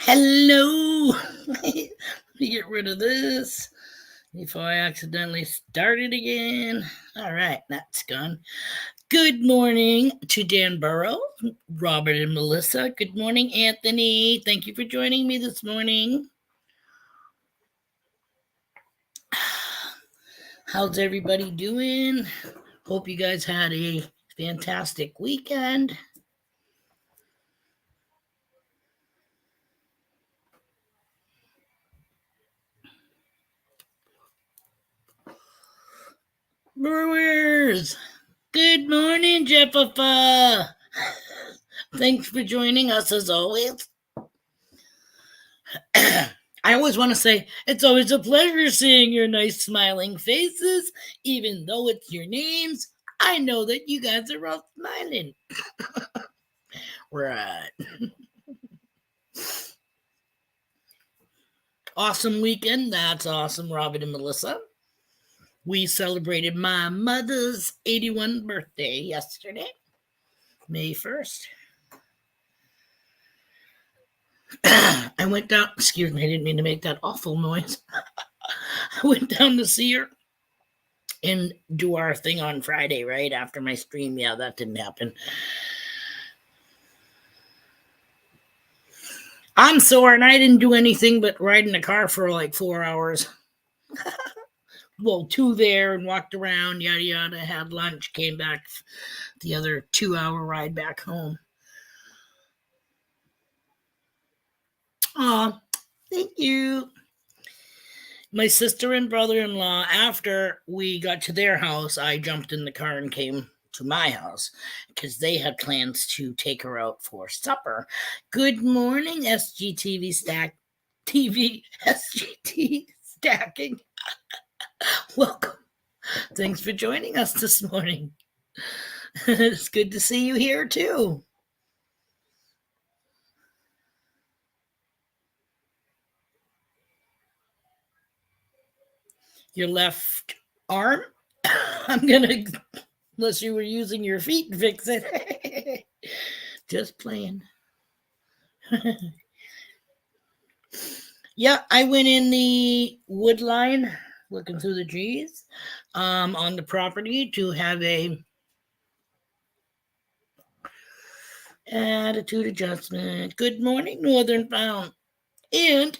Hello. Let me get rid of this before I accidentally start it again. All right, that's gone. Good morning to Dan Burrow, Robert, and Melissa. Good morning, Anthony. Thank you for joining me this morning. How's everybody doing? Hope you guys had a fantastic weekend. Brewers, good morning, Jeffa. Thanks for joining us as always. I always want to say, it's always a pleasure seeing your nice smiling faces, even though it's your names. I know that you guys are all smiling. Right. Awesome weekend. That's awesome, Robin and Melissa. We celebrated my mother's 81st birthday yesterday, May 1st. I went down, excuse me, I didn't mean to make that awful noise. I went down to see her and do our thing on Friday, right after my stream. Yeah, that didn't happen. I'm sore and I didn't do anything but ride in the car for like 4 hours. Well, 2 there and walked around, yada yada, had lunch, came back the other 2-hour ride back home. Oh, thank you. My sister and brother-in-law, after we got to their house, I jumped in the car and came to my house because they had plans to take her out for supper. Good morning, SGTV Stack TV SGT Stacking. Welcome. Thanks for joining us this morning. It's good to see you here too. Your left arm? I'm gonna, unless you were using your feet to fix it. Just playing. Yeah, I went in the wood line looking through the trees on the property to have a attitude adjustment. Good morning, Northern Bound. And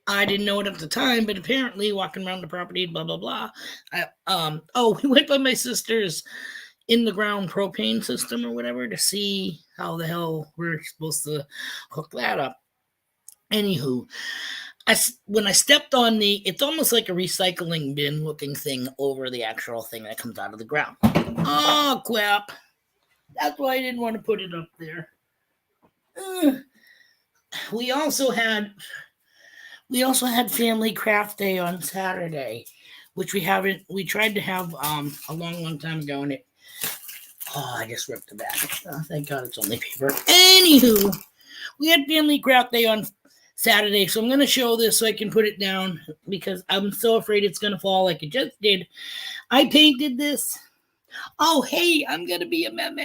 I didn't know it at the time, but apparently walking around the property, blah blah blah. We went by my sister's in the ground propane system or whatever to see how the hell we're supposed to hook that up. Anywho, when I stepped on it's almost like a recycling bin looking thing over the actual thing that comes out of the ground. Oh crap! That's why I didn't want to put it up there. We also had family craft day on Saturday, which we tried to have a long time ago, and I just ripped the back. Oh, thank God it's only paper. Anywho, we had family craft day on Saturday, so I'm going to show this so I can put it down because I'm so afraid it's going to fall like it just did. I painted this. Oh, hey, I'm going to be a meme.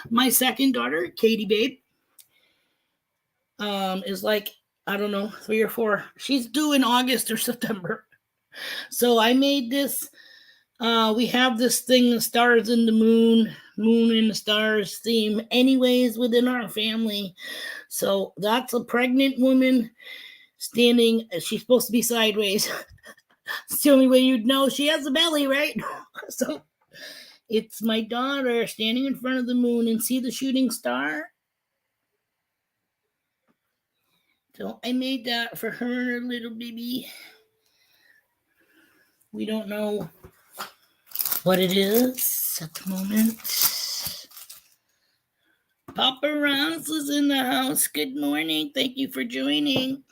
My second daughter, Katie Babe, is like, I don't know, 3 or 4. She's due in August or September. So I made this. We have this thing, the stars and the moon and the stars theme anyways within our family. So that's a pregnant woman standing. She's supposed to be sideways. It's the only way you'd know she has a belly, right? So it's my daughter standing in front of the moon and see the shooting star. So I made that for her little baby. We don't know what it is. Just at the moment. Papa Ron's is in the house. Good morning. Thank you for joining.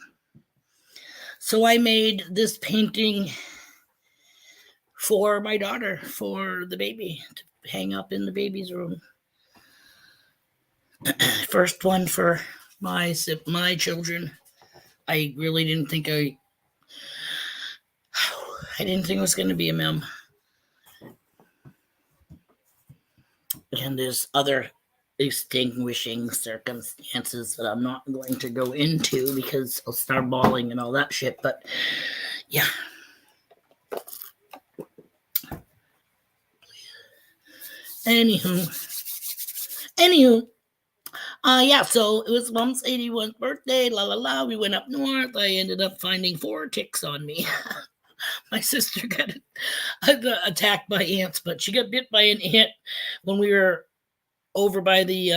So I made this painting for my daughter, for the baby, to hang up in the baby's room. First one for my children. I really didn't think I didn't think it was going to be a mem. And there's other extinguishing circumstances that I'm not going to go into because I'll start bawling and all that shit. But yeah. Anywho. Yeah, so it was Mom's 81st birthday, la la la. We went up north. I ended up finding 4 ticks on me. My sister got attacked by ants, but she got bit by an ant when we were over by the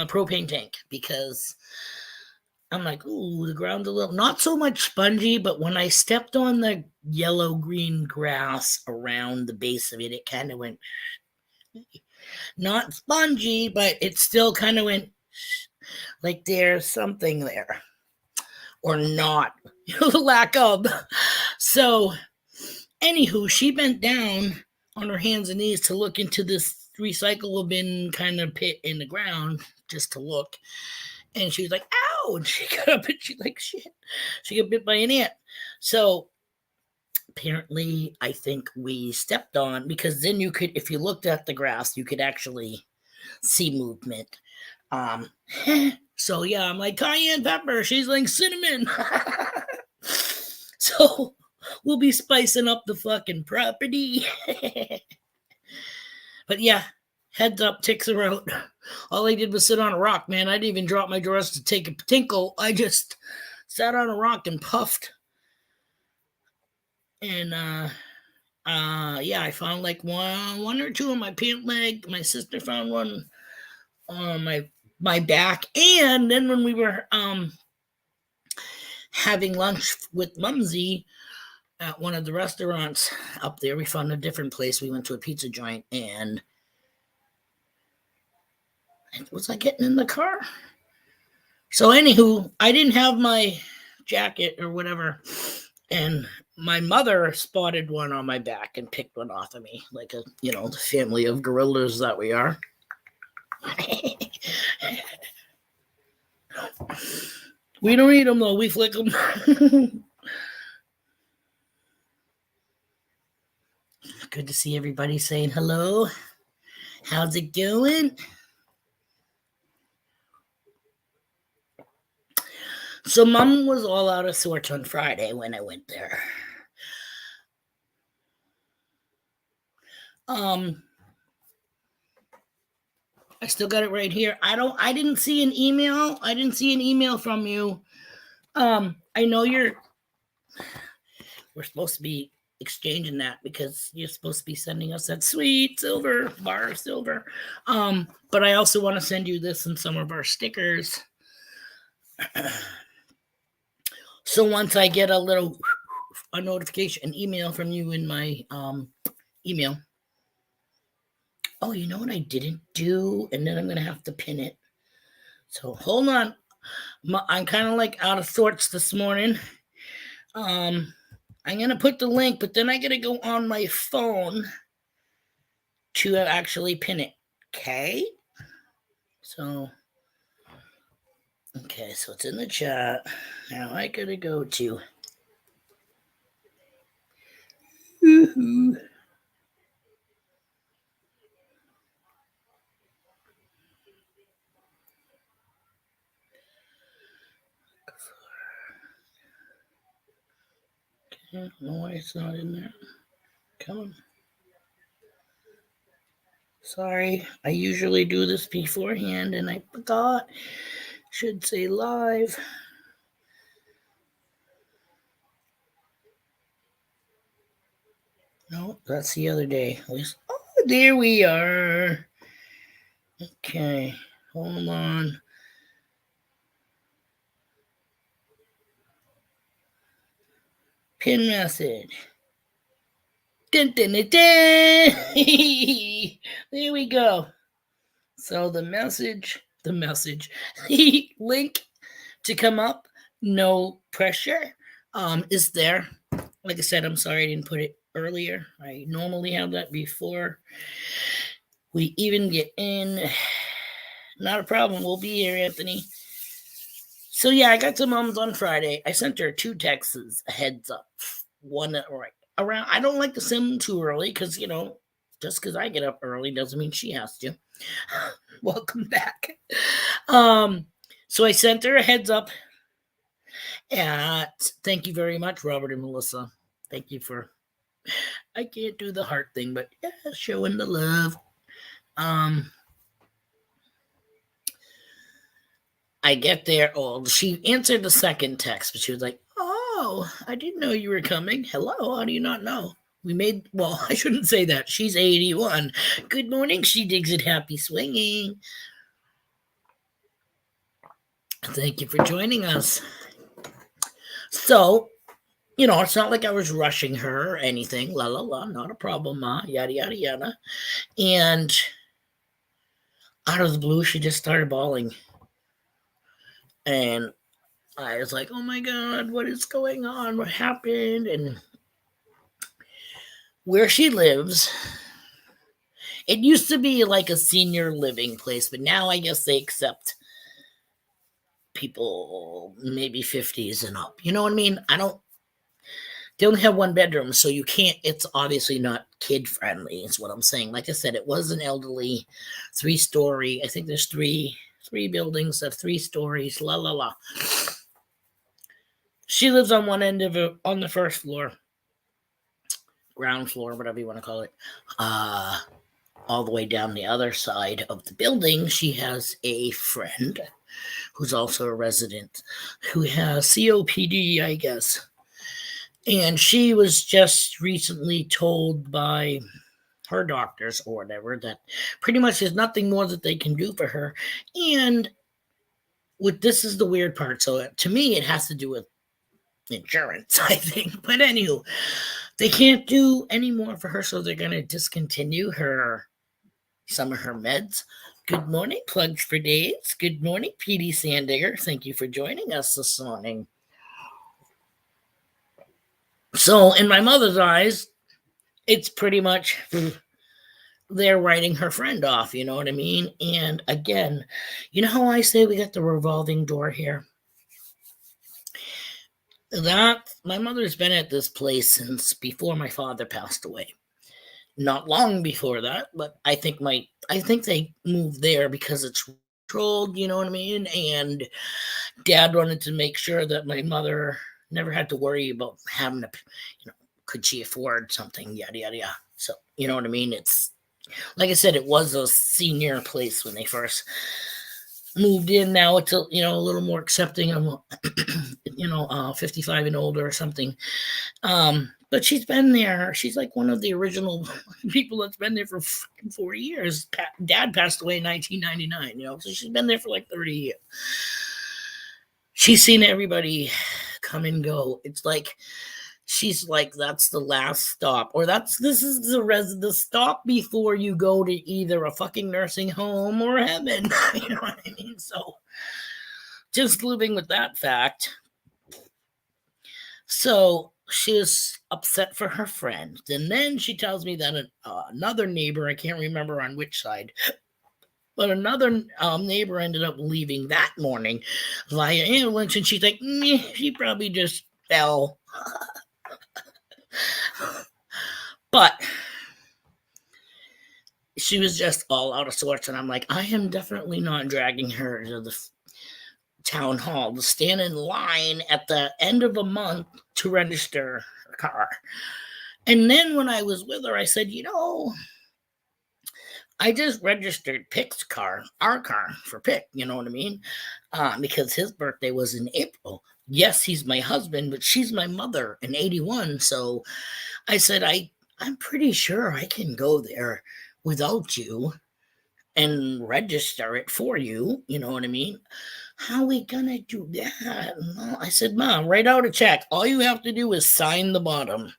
propane tank because I'm like, ooh, the ground's a little, not so much spongy, but when I stepped on the yellow-green grass around the base of it, it kind of went, not spongy, but it still kind of went like there's something there. Or not. Lack of. So, anywho, she bent down on her hands and knees to look into this recycle bin kind of pit in the ground just to look. And she was like, ow! And she got up and she's like, shit. She got bit by an ant. So, apparently, I think we stepped on, because then you could, if you looked at the grass, you could actually see movement. So yeah, I'm like cayenne pepper. She's like cinnamon. So we'll be spicing up the fucking property. But yeah, heads up, ticks are out. All I did was sit on a rock, man. I didn't even drop my drawers to take a tinkle. I just sat on a rock and puffed. And yeah, I found like one or two on my pant leg. My sister found one on my back. And then when we were having lunch with Mumsy at one of the restaurants up there, we found a different place. We went to a pizza joint, and was I getting in the car? So anywho, I didn't have my jacket or whatever, and my mother spotted one on my back and picked one off of me, like the family of gorillas that we are. We don't eat them though, we flick them. Good to see everybody saying hello. How's it going? So Mom was all out of sorts on Friday when I went there. I still got it right here. I didn't see an email. I didn't see an email from you. I know we're supposed to be exchanging that because you're supposed to be sending us that sweet silver bar of silver. But I also want to send you this and some of our stickers. So once I get a notification, an email from you in my email. Oh, you know what I didn't do? And then I'm going to have to pin it. So hold on. I'm kind of like out of sorts this morning. I'm going to put the link, but then I got to go on my phone to actually pin it. Okay. So it's in the chat. Now I got to go to. Woohoo. I don't know why it's not in there. Come on. Sorry, I usually do this beforehand and I forgot. Should say live. No, that's the other day. Oh, there we are. Okay, hold on. Pin message. Dun, dun, dun, dun. There we go. So the link to come up, no pressure, is there. Like I said, I'm sorry I didn't put it earlier. I normally have that before we even get in. Not a problem. We'll be here, Anthony. So yeah, I got to Mom's on Friday. I sent her 2 texts, a heads up. One right around. I don't like to send them too early because just because I get up early doesn't mean she has to. Welcome back. So I sent her a heads up. Thank you very much, Robert and Melissa. Thank you for. I can't do the heart thing, but yeah, showing the love. I get there. Oh, she answered the second text, but she was like, "Oh, I didn't know you were coming. Hello, how do you not know? Well, I shouldn't say that. She's 81. Good morning, she digs it. Happy swinging. Thank you for joining us. So, it's not like I was rushing her or anything. La, la, la, not a problem, ma. Yada, yada, yada. And out of the blue, she just started bawling. And I was like, oh my God, what is going on? What happened? And where she lives, it used to be like a senior living place, but now I guess they accept people maybe 50s and up. You know what I mean? They only have 1 bedroom, so you can't, it's obviously not kid friendly, is what I'm saying. Like I said, it was an elderly 3-story. I think there's three buildings of 3 stories. La la la. She lives on one end of it, on the first floor, ground floor, whatever you want to call it. All the way down the other side of the building, she has a friend who's also a resident who has COPD, I guess. And she was just recently told by her doctors or whatever that pretty much there's nothing more that they can do for her. And this is the weird part. So to me, it has to do with insurance, I think. But anywho, they can't do any more for her, so they're going to discontinue some of her meds. Good morning, Plugs for Days. Good morning, PD Sandigger. Thank you for joining us this morning. So in my mother's eyes, it's pretty much they're writing her friend off, you know what I mean? And again, you know how I say we got the revolving door here? My mother's been at this place since before my father passed away. Not long before that, but I think they moved there because it's controlled, you know what I mean? And Dad wanted to make sure that my mother never had to worry about having to, could she afford something, yada, yada, yada. So, you know what I mean? It's, like I said, it was a senior place when they first moved in. Now it's a little more accepting of, 55 and older or something. But she's been there. She's like one of the original people that's been there for 40 years. Dad passed away in 1999, so she's been there for like 30 years. She's seen everybody come and go. It's like she's like, that's the last stop, or this is the stop before you go to either a fucking nursing home or heaven. You know what I mean? So just living with that fact. So she's upset for her friend. And then she tells me that another neighbor, I can't remember on which side, but another neighbor ended up leaving that morning via ambulance. And she's like, she probably just fell. But she was just all out of sorts. And I'm like, I am definitely not dragging her to the town hall to stand in line at the end of a month to register her car. And then when I was with her, I said, I just registered Pick's car, our car for Pick, you know what I mean? Because his birthday was in April. Yes, he's my husband, but she's my mother in 81. So I said, I'm pretty sure I can go there without you and register it for you. You know what I mean? How are we going to do that? I said, Mom, write out a check. All you have to do is sign the bottom.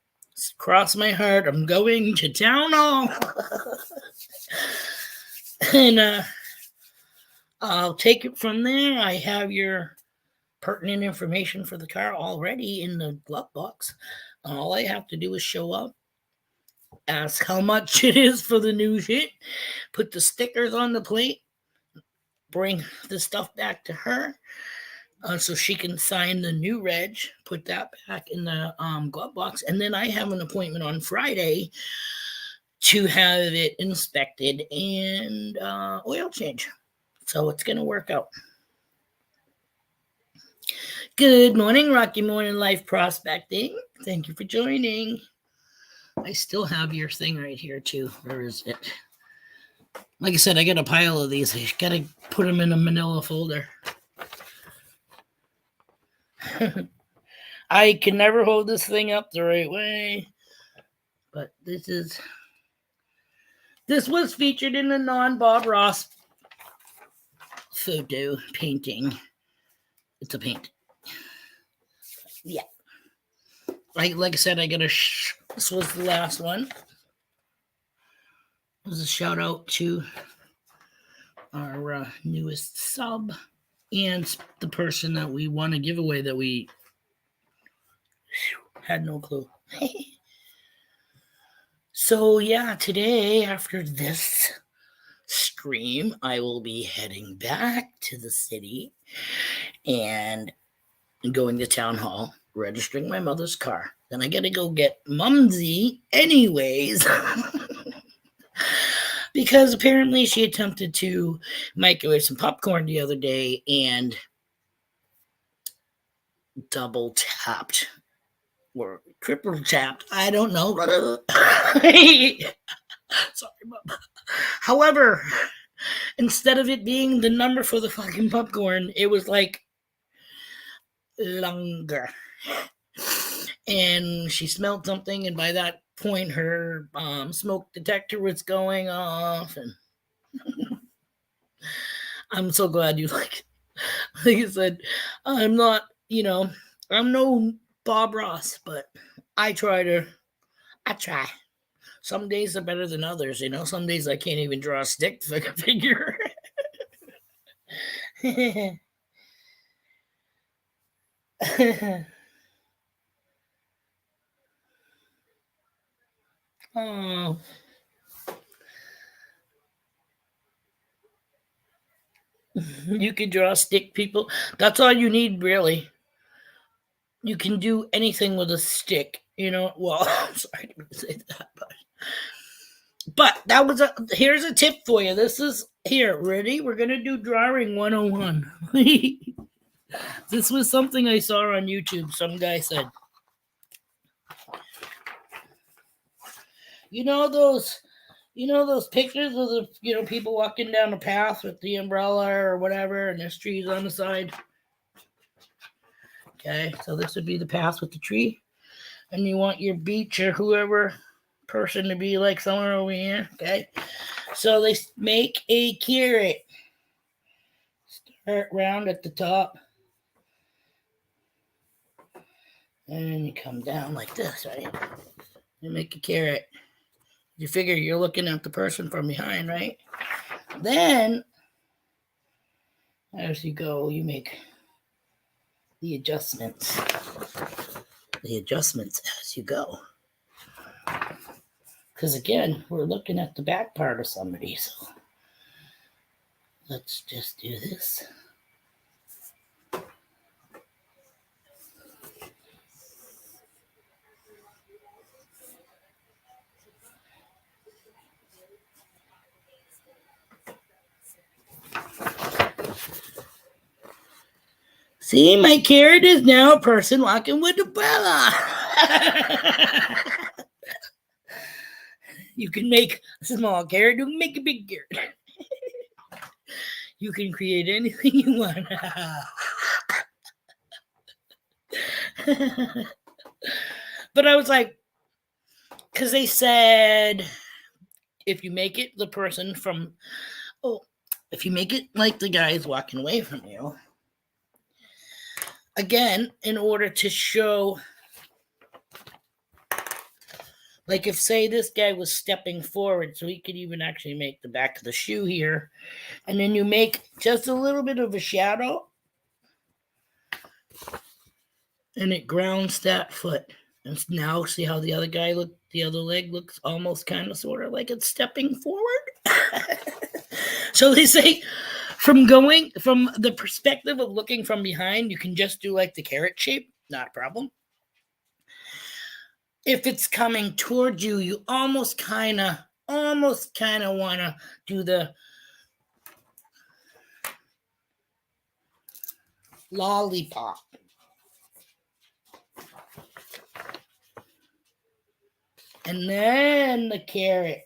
Cross my heart, I'm going to town hall. And I'll take it from there. I have your pertinent information for the car already in the glove box. All I have to do is show up, ask how much it is for the new shit, put the stickers on the plate, bring the stuff back to her so she can sign the new reg, put that back in the glove box, and then I have an appointment on Friday to have it inspected and oil change. So it's going to work out. Good morning, Rocky Morning Life Prospecting. Thank you for joining. I still have your thing right here, too. Where is it? Like I said, I got a pile of these. I got to put them in a manila folder. I can never hold this thing up the right way. But this was featured in the non-Bob Ross photo painting. It's a paint. Yeah. Like I said, I got this was the last one. It was a shout out to our newest sub and the person that we won a giveaway that we had no clue. So yeah, today after this stream, I will be heading back to the city and going to town hall, registering my mother's car. Then I gotta go get Mumsy anyways. Because apparently she attempted to microwave some popcorn the other day and double tapped or triple tapped. I don't know. Sorry, Mom. However, instead of it being the number for the fucking popcorn, it was like longer. And she smelled something, and by that point, her smoke detector was going off. And I'm so glad you like I said, I'm not, I'm no Bob Ross, but I try. Some days are better than others, Some days I can't even draw a stick figure. Oh. You can draw stick people. That's all you need, really. You can do anything with a stick, Well, I'm sorry to say that, but that was here's a tip for you. This is here. Ready? We're gonna do drawing 101. This was something I saw on YouTube. Some guy said, those pictures of the people walking down a path with the umbrella or whatever, and there's trees on the side. Okay, so this would be the path with the tree, and you want your beach or whoever person to be like somewhere over here. Okay, so they make a carrot. Start round at the top, and you come down like this, right? You make a carrot. You figure you're looking at the person from behind, right? Then, as you go, you make the adjustments. The adjustments as you go. Because again, we're looking at the back part of somebody, so let's just do this. See, my carrot is now a person walking with a umbrella. You can make a small carrot, you can make a big carrot. You can create anything you want. But I was like, because they said, if you make it the person from, if you make it like the guy is walking away from you, again, in order to show Like if, say, this guy was stepping forward, so he could even actually make the back of the shoe here, and then you make just a little bit of a shadow, and it grounds that foot. And now see how the other guy the other leg looks almost kind of sort of like it's stepping forward. So they say from the perspective of looking from behind, you can just do like the carrot shape, not a problem. If it's coming towards you, you almost kind of want to do the lollipop. And then the carrot.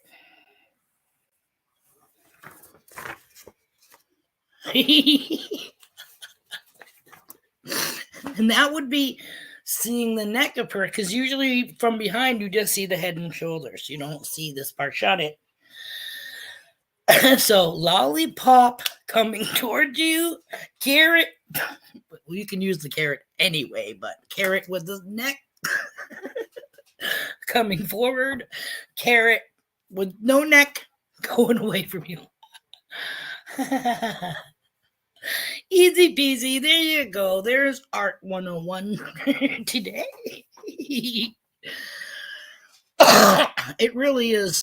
And that would be seeing the neck of her, because usually from behind you just see the head and shoulders. You don't see this part. Shut it. So lollipop coming towards you, carrot. Well, you can use the carrot anyway, but carrot with the neck coming forward, carrot with no neck going away from you. Easy peasy. There you go. There's Art 101 today. It really is.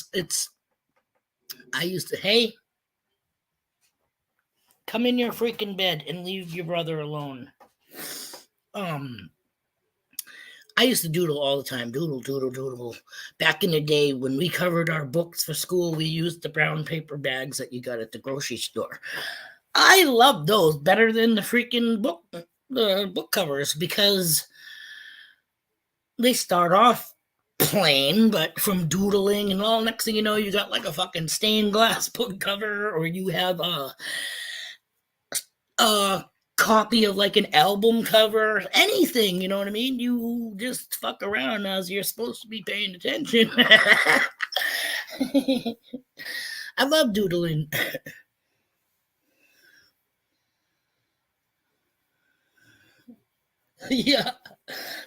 I used to, hey, come in your freaking bed and leave your brother alone. I used to doodle all the time. Doodle. Back in the day when we covered our books for school, we used the brown paper bags that you got at the grocery store. I love those better than the freaking book covers, because they start off plain, but from doodling and all, next thing you know, you got like a fucking stained glass book cover, or you have a copy of like an album cover, anything, you know what I mean? You just fuck around as you're supposed to be paying attention. I love doodling. Yeah.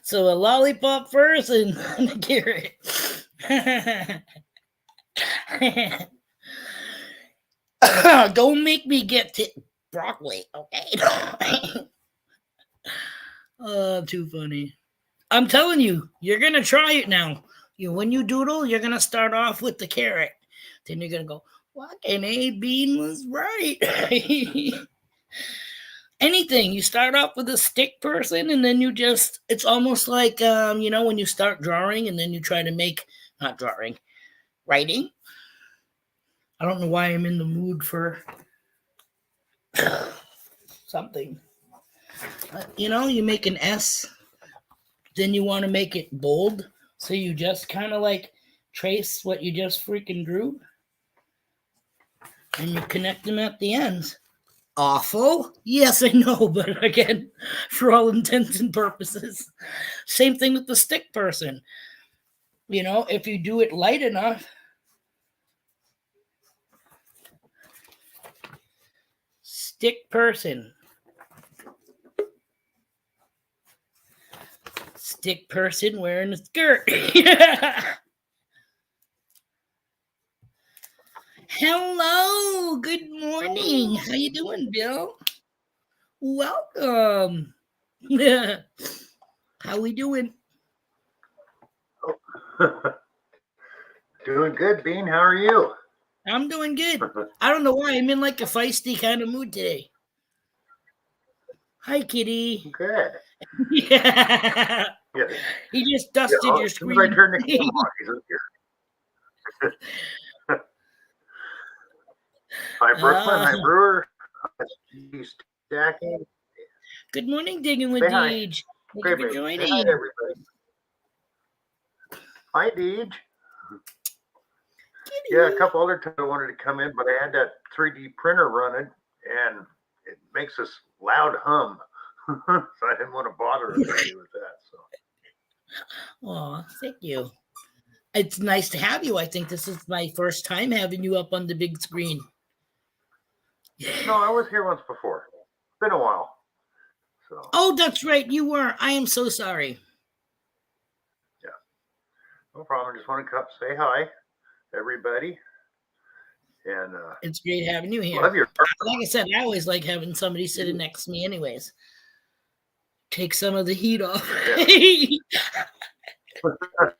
So a lollipop first and a carrot. Don't make me get to broccoli, okay? Oh, too funny. I'm telling you, you're gonna try it now. When you doodle, you're gonna start off with the carrot. Then you're gonna go, fucking A, Bean was right. Anything. You start off with a stick person, and then it's almost like, when you start drawing and then you try to make, not drawing, writing. I don't know why I'm in the mood for something. You make an S, then you want to make it bold, so you just kind of like trace what you just freaking drew, and you connect them at the ends. Awful? Yes, I know, but again, for all intents and purposes. Same thing with the stick person. If you do it light enough, stick person. Stick person wearing a skirt. Hello, good morning. How you doing, Bill? Welcome. How we doing? Doing good, Bean. How are you? I'm doing good. I don't know why I'm in like a feisty kind of mood today. Hi, kitty. Good. Yeah. He just dusted your screen. As soon as I turn the camera on, he's up here. Hi, Brooklyn. Hi, Brewer. Stacking. Good morning, Digging with Deej. Thank you for joining. Hi, everybody. Hi, Deej. Yeah, a couple other times I wanted to come in, but I had that 3D printer running, and it makes this loud hum. So I didn't want to bother anybody with that. So. Oh, thank you. It's nice to have you. I think this is my first time having you up on the big screen. No, I was here once before. It's been a while. So. Oh, that's right. You were. I am so sorry. Yeah. No problem. I just want to come say hi, everybody, and It's great having you here. love your. Like I said, I always like having somebody sitting next to me, anyways. Take some of the heat off. Yeah. But I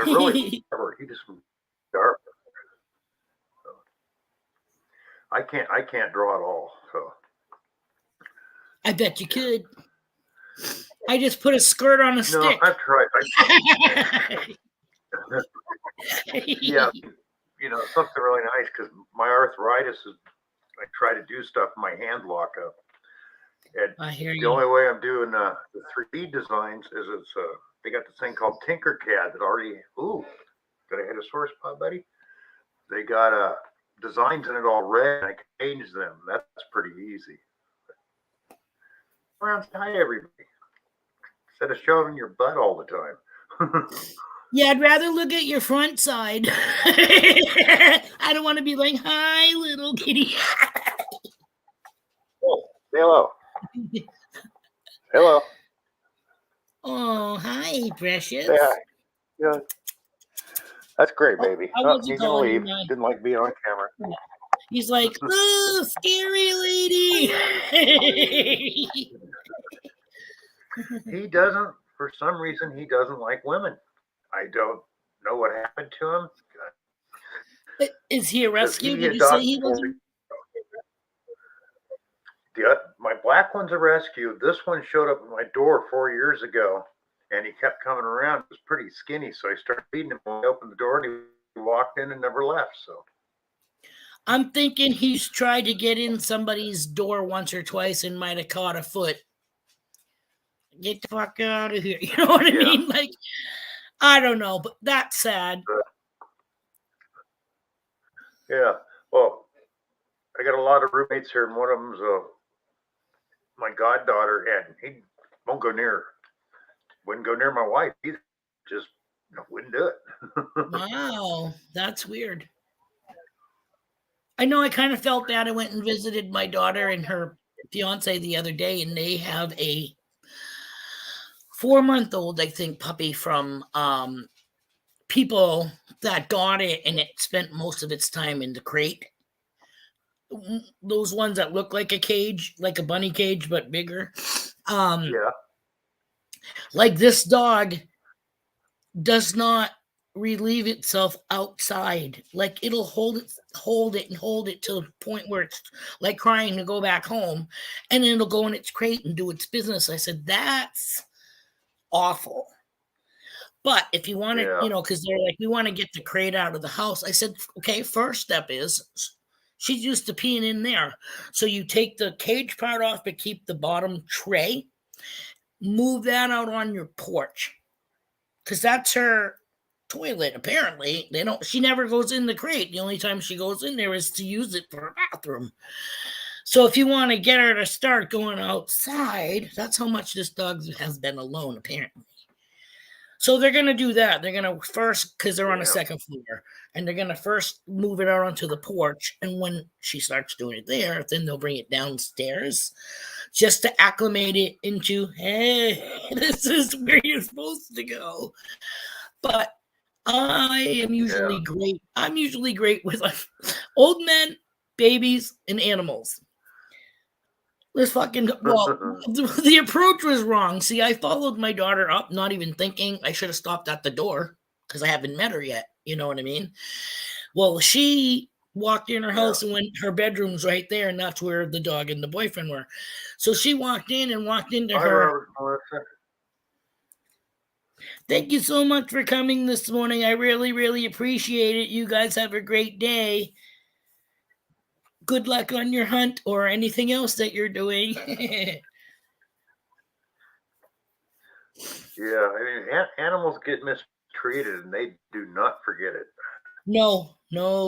really never. He just dark. So I can't draw at all. So I bet you could. I just put a skirt on a stick. I've tried. Yeah, something really nice because my arthritis is. I try to do stuff, my hand lock up. And I hear the you. only way I'm doing the 3D designs is they got this thing called Tinkercad that already. Ooh, did I hit a sore spot, buddy? They got designs in it already. I can change them. That's pretty easy. Around, hi everybody. Instead of showing your butt all the time. Yeah, I'd rather look at your front side. I don't want to be like, hi, little kitty. Oh, hello. Hello. Oh, hi, precious. Say hi. Yeah. That's great, baby. He's going to leave. Didn't like being on camera. He's like, oh, scary lady. He doesn't, for some reason, he doesn't like women. I don't know what happened to him. Is he a rescue? Did you say he was? My black one's a rescue. This one showed up at my door 4 years ago, and he kept coming around. He was pretty skinny, so I started feeding him when I opened the door, and he walked in and never left. So I'm thinking he's tried to get in somebody's door once or twice and might have caught a foot. Get the fuck out of here. You know what I mean? Like, I don't know, but that's sad. Yeah. Well, I got a lot of roommates here, and one of them's my goddaughter, and he won't go near her. Wouldn't go near my wife either. Just wouldn't do it. Wow, that's weird. I know I kind of felt bad. I went and visited my daughter and her fiance the other day, and they have a 4-month-old, I think, puppy from people that got it, and it spent most of its time in the crate. Those ones that look like a cage, like a bunny cage, but bigger. Yeah. Like this dog does not relieve itself outside. Like it'll hold it to the point where it's like crying to go back home, and then it'll go in its crate and do its business. I said, that's awful. But if you want to, because they're like, we want to get the crate out of the house. I said, okay, first step is she's used to peeing in there. So you take the cage part off, but keep the bottom tray. Move that out on your porch. Because that's her toilet, apparently. She never goes in the crate. The only time she goes in there is to use it for a bathroom. So if you want to get her to start going outside, that's how much this dog has been alone, apparently. So they're going to do that. They're going to first, because they're on the second floor, and they're going to first move it out onto the porch. And when she starts doing it there, then they'll bring it downstairs just to acclimate it into, hey, this is where you're supposed to go. But I am usually great. I'm usually great with old men, babies, and animals. This the approach was wrong. See, I followed my daughter up, not even thinking. I should have stopped at the door because I haven't met her yet. You know what I mean? Well, she walked in her house and went, her bedroom's right there, and that's where the dog and the boyfriend were. So she walked in and walked into her. Thank you so much for coming this morning. I really, really appreciate it. You guys have a great day. Good luck on your hunt or anything else that you're doing. Yeah, I mean, animals get mistreated and they do not forget it. No,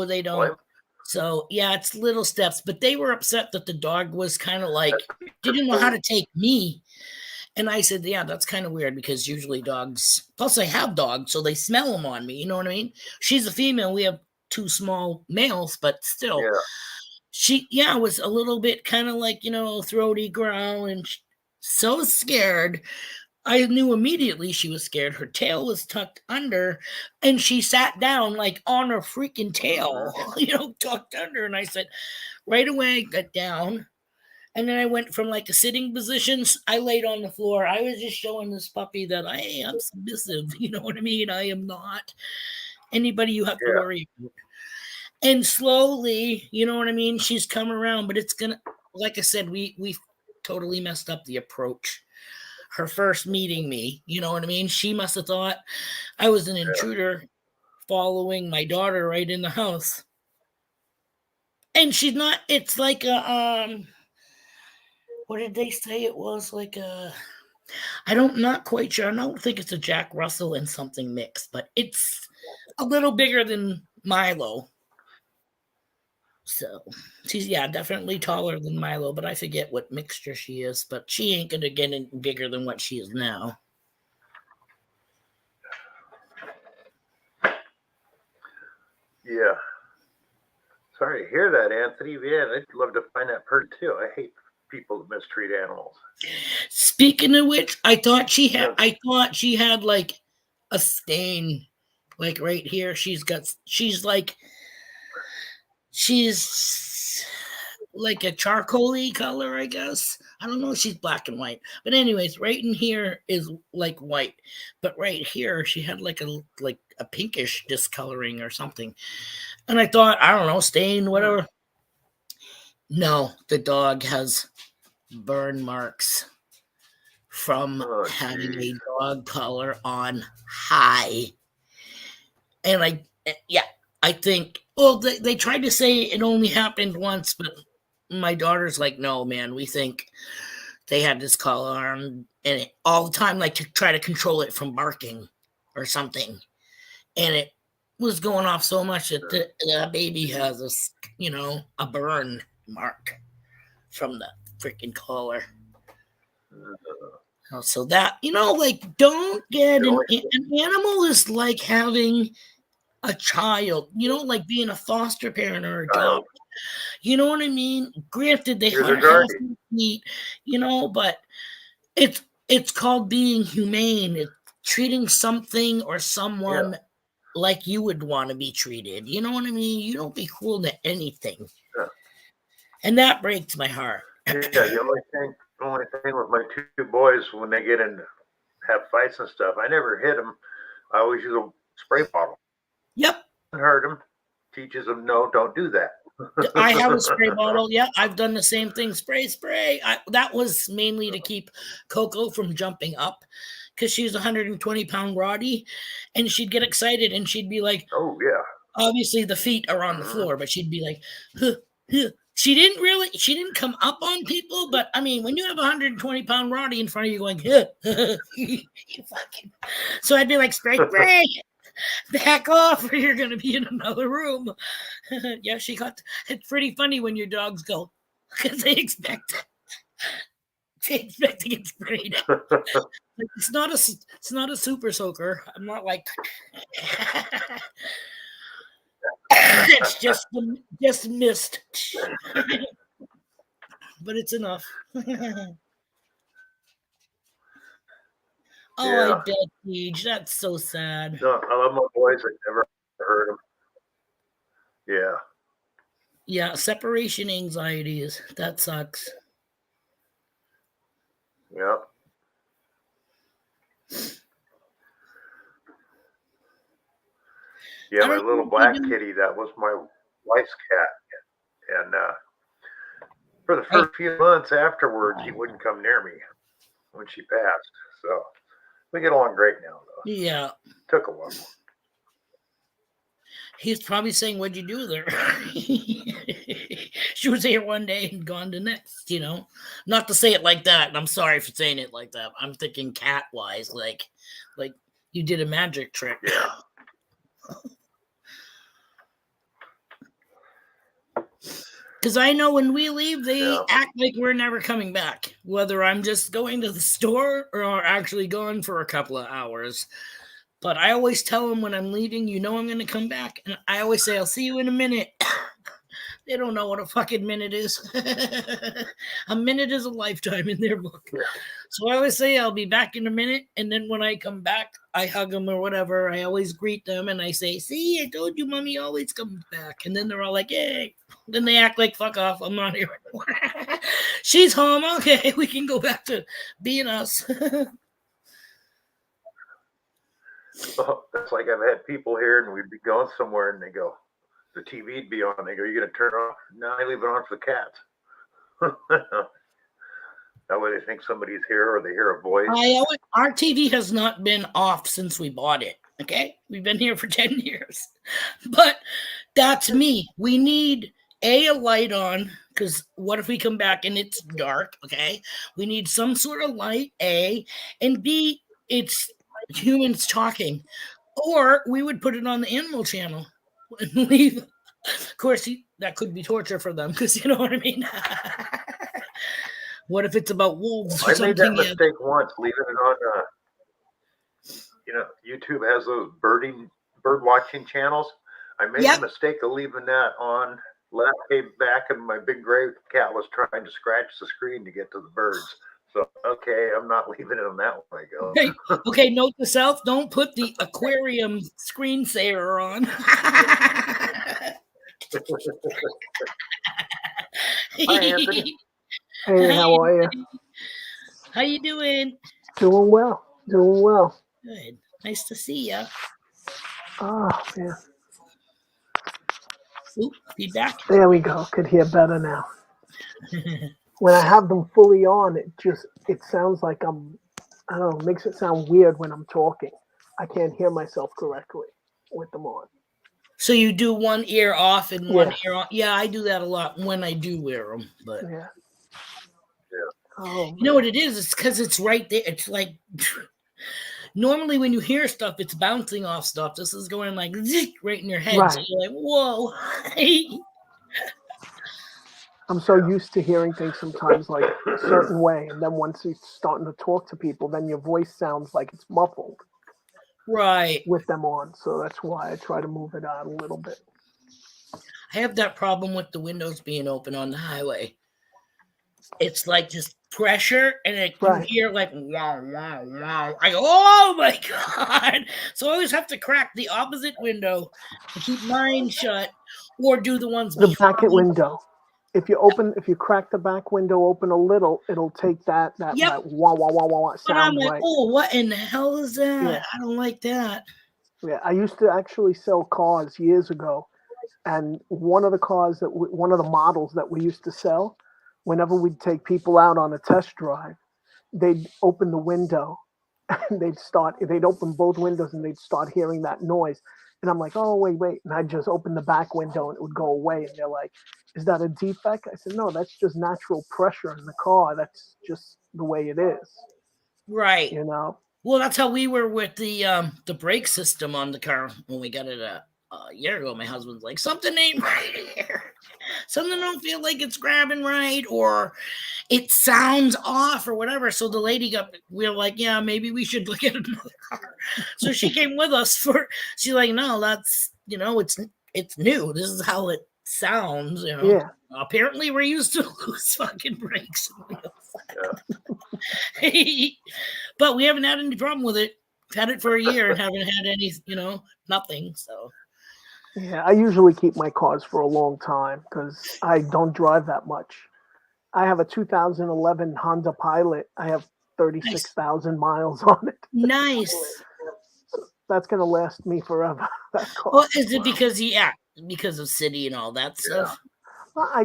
they don't. So, yeah, it's little steps. But they were upset that the dog was kind of like, didn't know how to take me. And I said, yeah, that's kind of weird because usually dogs, plus I have dogs, so they smell them on me. You know what I mean? She's a female. We have 2 small males, but still. Yeah. She was a little bit kind of like, throaty growl and so scared. I knew immediately she was scared. Her tail was tucked under, and she sat down like on her freaking tail, tucked under. And I said, right away, I got down. And then I went from like a sitting position. I laid on the floor. I was just showing this puppy that I am submissive. You know what I mean? I am not anybody you have to Yeah. worry about. And slowly, you know what I mean? She's come around, but it's gonna, like I said, we totally messed up the approach. Her first meeting me, you know what I mean? She must have thought I was an intruder following my daughter right in the house. And she's not, it's like a what did they say it was? Like a, not quite sure. I don't think it's a Jack Russell and something mixed, but it's a little bigger than Milo. So she's, yeah, definitely taller than Milo, but I forget what mixture she is. But she ain't gonna get any bigger than what she is now. Yeah. Sorry to hear that, Anthony. Yeah, I'd love to find that person too. I hate people that mistreat animals. Speaking of which, I thought she had like a stain, like right here. She's like a charcoaly color, I guess. I don't know. She's black and white, but anyways, right in here is like white, but right here she had like a pinkish discoloring or something. And I thought, I don't know, stain, whatever. No, the dog has burn marks from having a dog collar on high. And I think, well, they tried to say it only happened once, but my daughter's like, no, man, we think they had this collar on and all the time, like to try to control it from barking or something. And it was going off so much that the baby has a burn mark from the freaking collar. So that, like, don't get an animal is like having a child, like being a foster parent or adopt. You know what I mean? Granted, they are healthy, neat, but it's called being humane. It's treating something or someone like you would want to be treated. You know what I mean? You don't be cruel to anything. Yeah. And that breaks my heart. Yeah, the only thing with my two boys when they get in have fights and stuff, I never hit them. I always use a spray bottle. Yep. Hurt them, teaches them no, don't do that. I have a spray bottle. Yeah, I've done the same thing. Spray. That was mainly to keep Coco from jumping up because she's 120-pound Roddy, and she'd get excited and she'd be like, "Oh yeah." Obviously, the feet are on the floor, but she'd be like, huh, huh. She didn't come up on people, but I mean, when you have 120-pound Roddy in front of you going, huh, you fucking. So I'd be like, spray, back off, or you're gonna be in another room. Yeah, it's pretty funny when your dogs go because they expect to get sprayed. It's not a super soaker. I'm not like it's just mist. But it's enough. Oh, I bet, Paige. That's so sad. No, I love my boys. I never hurt them. Yeah. Yeah, separation anxiety that sucks. Yeah. Yeah, my little black kitty, that was my wife's cat. And for the first few months afterwards, he wouldn't come near me when she passed. So we get along great now, though. Yeah. Took a while. He's probably saying, what'd you do there? She was here one day and gone the next, Not to say it like that, and I'm sorry for saying it like that. I'm thinking cat-wise, like you did a magic trick. Yeah. Because I know when we leave, they act like we're never coming back, whether I'm just going to the store or actually going for a couple of hours. But I always tell them when I'm leaving, I'm going to come back. And I always say, I'll see you in a minute. They don't know what a fucking minute is. A minute is a lifetime in their book. Yeah. So I always say I'll be back in a minute, and then when I come back, I hug them or whatever. I always greet them and I say, "See, I told you, mommy always comes back." And then they're all like, "Yay!" Then they act like, "Fuck off, I'm not here anymore." She's home. Okay, we can go back to being us. Well, it's like I've had people here and we'd be going somewhere and they go, the TV'd be on. They go, "You gonna turn it off?" "No, I leave it on for the cats." That way they think somebody's here or they hear a voice. Our TV has not been off since we bought it. Okay, we've been here for 10 years, but that's me. We need a light on, because what if we come back and it's dark? Okay, we need some sort of light. A and B, it's humans talking, or we would put it on the animal channel and leave. Of course, that could be torture for them, because you know what I mean. What if it's about wolves or I made that something? mistake once, leaving it on. YouTube has those bird watching channels. I made the mistake of leaving that on. Left came back, and my big gray cat was trying to scratch the screen to get to the birds. So, okay, I'm not leaving it on that one. I go. Okay, note to self: don't put the aquarium screensaver on. Hi, Anthony. Hey, how are you? How you doing? Doing well. Doing well. Good. Nice to see you. Oh, yeah. Oop, feedback. There we go. Could hear better now. When I have them fully on, it sounds like I don't know, it makes it sound weird when I'm talking. I can't hear myself correctly with them on. So you do one ear off and one ear on? Yeah, I do that a lot when I do wear them. But yeah. Oh, you know what it is? It's because it's right there. It's like normally when you hear stuff, it's bouncing off stuff. This is going like right in your head. Right. So you're like, whoa. I'm so used to hearing things sometimes like a certain way, and then once you're starting to talk to people, then your voice sounds like it's muffled. Right. With them on. So that's why I try to move it out a little bit. I have that problem with the windows being open on the highway. It's like just pressure, and you hear like wow, wow, wow. I go, oh my God. So I always have to crack the opposite window to keep mine shut, or do the ones the back window. If you crack the back window open a little, it'll take that wah wah wah wah wah sound. But I'm like, oh, what in the hell is that? Yeah. I don't like that. Yeah, I used to actually sell cars years ago, and one of the models that we used to sell, whenever we'd take people out on a test drive, they'd open the window, and they'd open both windows, and they'd start hearing that noise. And I'm like, oh, wait. And I'd just open the back window and it would go away. And they're like, is that a defect? I said, no, that's just natural pressure in the car. That's just the way it is. Right. You know? Well, that's how we were with the brake system on the car when we got it a year ago. My husband's like, something ain't right here. Something don't feel like it's grabbing right, or it sounds off or whatever. So the lady we were like, yeah, maybe we should look at another car. So she came with us she's like, no, that's, it's new. This is how it sounds, Yeah. Apparently we're used to loose fucking brakes and wheels. But we haven't had any problem with it. Had it for a year and haven't had any, nothing. So yeah, I usually keep my cars for a long time because I don't drive that much. I have a 2011 Honda Pilot. I have 36,000 miles on it. Nice. So that's gonna last me forever. That car. Well, is it because of city and all that stuff? I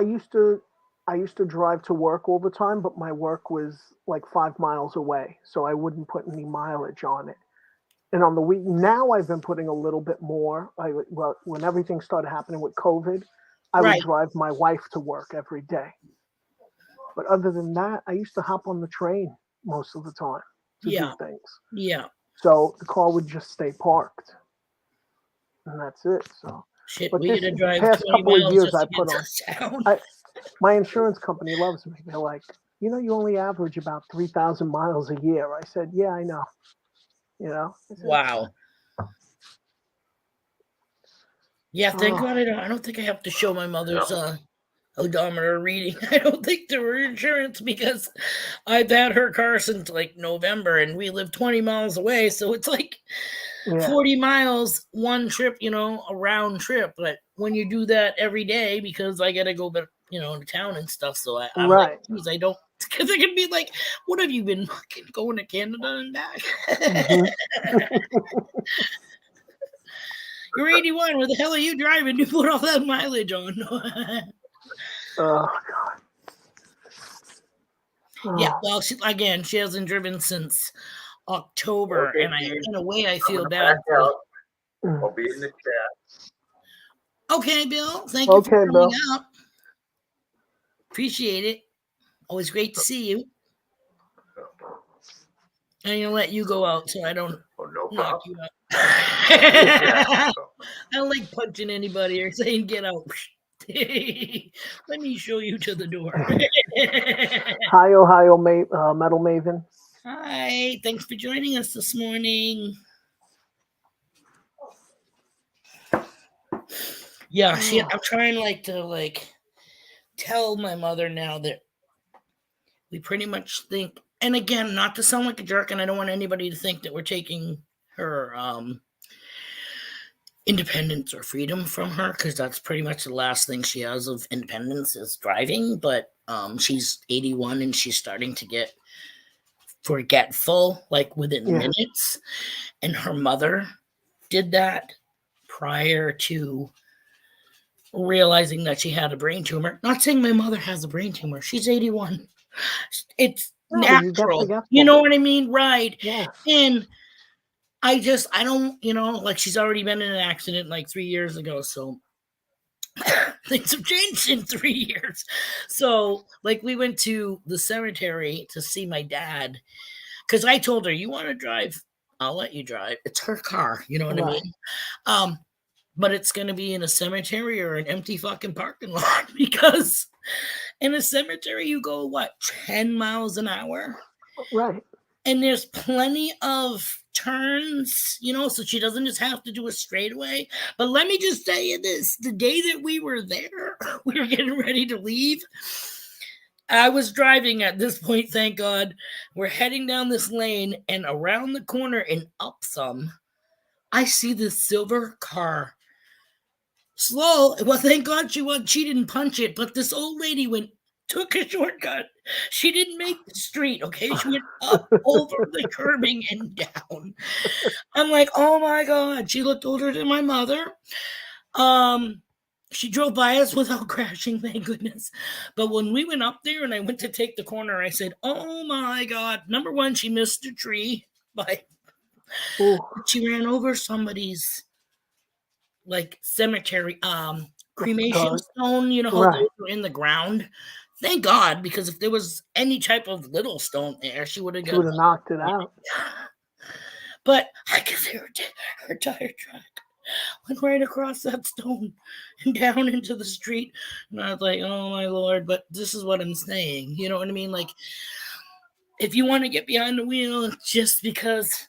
used to drive to work all the time, but my work was like 5 miles away, so I wouldn't put any mileage on it. And on the week now, I've been putting a little bit more. When everything started happening with COVID, I would drive my wife to work every day. But other than that, I used to hop on the train most of the time to do things. Yeah. So the car would just stay parked, and that's it. So. Shit, but we this gotta drive past 20 couple miles of years, just I to put get on. My insurance company loves me. They're like, you only average about 3,000 miles a year. I said, yeah, I know. Wow. Yeah, thank Oh, God I don't think I have to show my mother's odometer reading. I don't think through her insurance because I've had her car since like November and we live 20 miles away. So it's like yeah. 40 miles one trip, a round trip. But when you do that every day, because I got to go back, to town and stuff. So I'm like, Right. geez, I don't, because it could be like, what have you been fucking going to Canada and back? Mhm. You're 81. Where the hell are you driving to put all that mileage on? Oh, Yeah, God. well, she hasn't driven since October, Okay, and Dean, in a way, I I'm feel gonna bad. back out. Oh. I'll be in the chat. Okay, Bill, thank you for Okay, coming Bill. out. Appreciate it. Always great to see you. I'm gonna let you go out so I don't No knock problem. you out. Yeah, so. I don't like punching anybody or saying get out. Let me show you to the door. Hi, Ohio Metal Maven. Hi, thanks for joining us this morning. Yeah, I'm trying to tell my mother now that we pretty much think, and again, not to sound like a jerk, and I don't want anybody to think that we're taking her independence or freedom from her, because that's pretty much the last thing she has of independence is driving. But she's 81 and she's starting to get forgetful, like within minutes. And her mother did that prior to realizing that she had a brain tumor. Not saying my mother has a brain tumor. She's 81. It's natural. You know what I mean? Right. Yeah. And I don't, like she's already been in an accident like 3 years ago. So things have changed in 3 years. So like we went to the cemetery to see my dad because I told her, you want to drive? I'll let you drive. It's her car. You know what I mean? But it's going to be in a cemetery or an empty fucking parking lot because in a cemetery, you go, 10 miles an hour? Right. And there's plenty of turns, so she doesn't just have to do a straightaway. But let me just tell you this. The day that we were there, we were getting ready to leave. I was driving at this point, thank God. We're heading down this lane and around the corner and up some, I see this silver car. Slow. Well, thank God she didn't punch it, but this old lady took a shortcut. She didn't make the street, okay? She went up over the curbing and down. I'm like, oh my God. She looked older than my mother. She drove by us without crashing, thank goodness. But when we went up there and I went to take the corner, I said, oh my God. Number one, she missed a tree she ran over somebody's cemetery cremation stone, how those were in the ground. Thank God, because if there was any type of little stone there, she would have knocked it out. But I could see her tire track went right across that stone and down into the street. And I was like, oh my Lord, but this is what I'm saying. You know what I mean? Like, if you want to get behind the wheel just because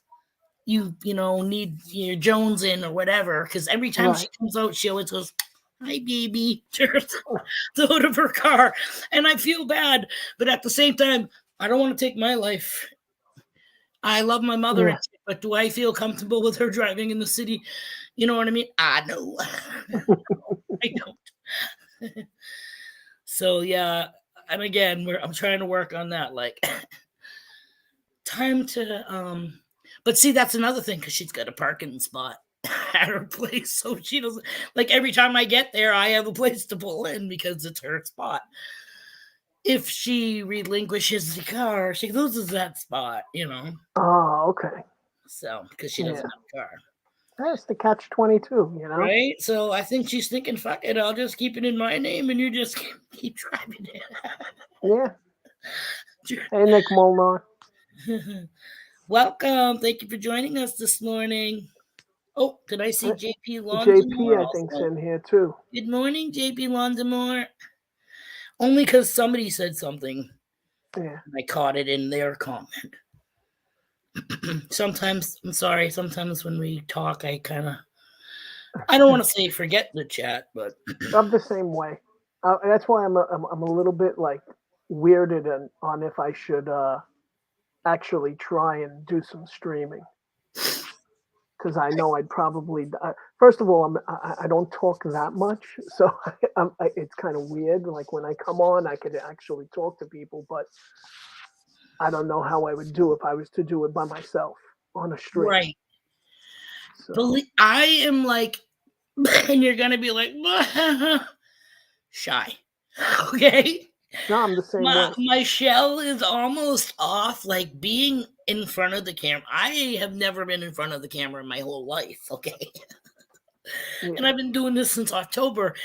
you need your Jones in or whatever, because every time she comes out, she always goes, hi, baby, to the hood of her car. And I feel bad, but at the same time, I don't want to take my life. I love my mother, but do I feel comfortable with her driving in the city? You know what I mean? I know. I don't. So, yeah. And again, I'm trying to work on that. Like, time to but see, that's another thing, because she's got a parking spot at her place, so she doesn't, like, every time I get there I have a place to pull in because it's her spot. If she relinquishes the car, she loses that spot. Oh, okay. So because she doesn't have a car. That's the catch-22, Right? So I think she's thinking, fuck it, I'll just keep it in my name and you just keep driving it. Hey, Nick Molnar. Welcome. Thank you for joining us this morning. Oh, did I see JP Londamore? JP, I think's in here too. Good morning, JP Londamore. Only because somebody said something. Yeah. I caught it in their comment. Sometimes, I'm sorry, sometimes when we talk, I kind of I don't want to say forget the chat, but I'm the same way. That's why I'm a little bit like weirded on if I should actually try and do some streaming, because I know I'd probably first of all I don't talk that much, so it's kind of weird. Like when I come on, I could actually talk to people, but I don't know how I would do if I was to do it by myself on a stream. right. So I am like, and you're gonna be like, shy. Okay. no, I'm the same way. My shell is almost off, like being in front of the camera. I have never been in front of the camera in my whole life. Okay. And Yeah. I've been doing this since October.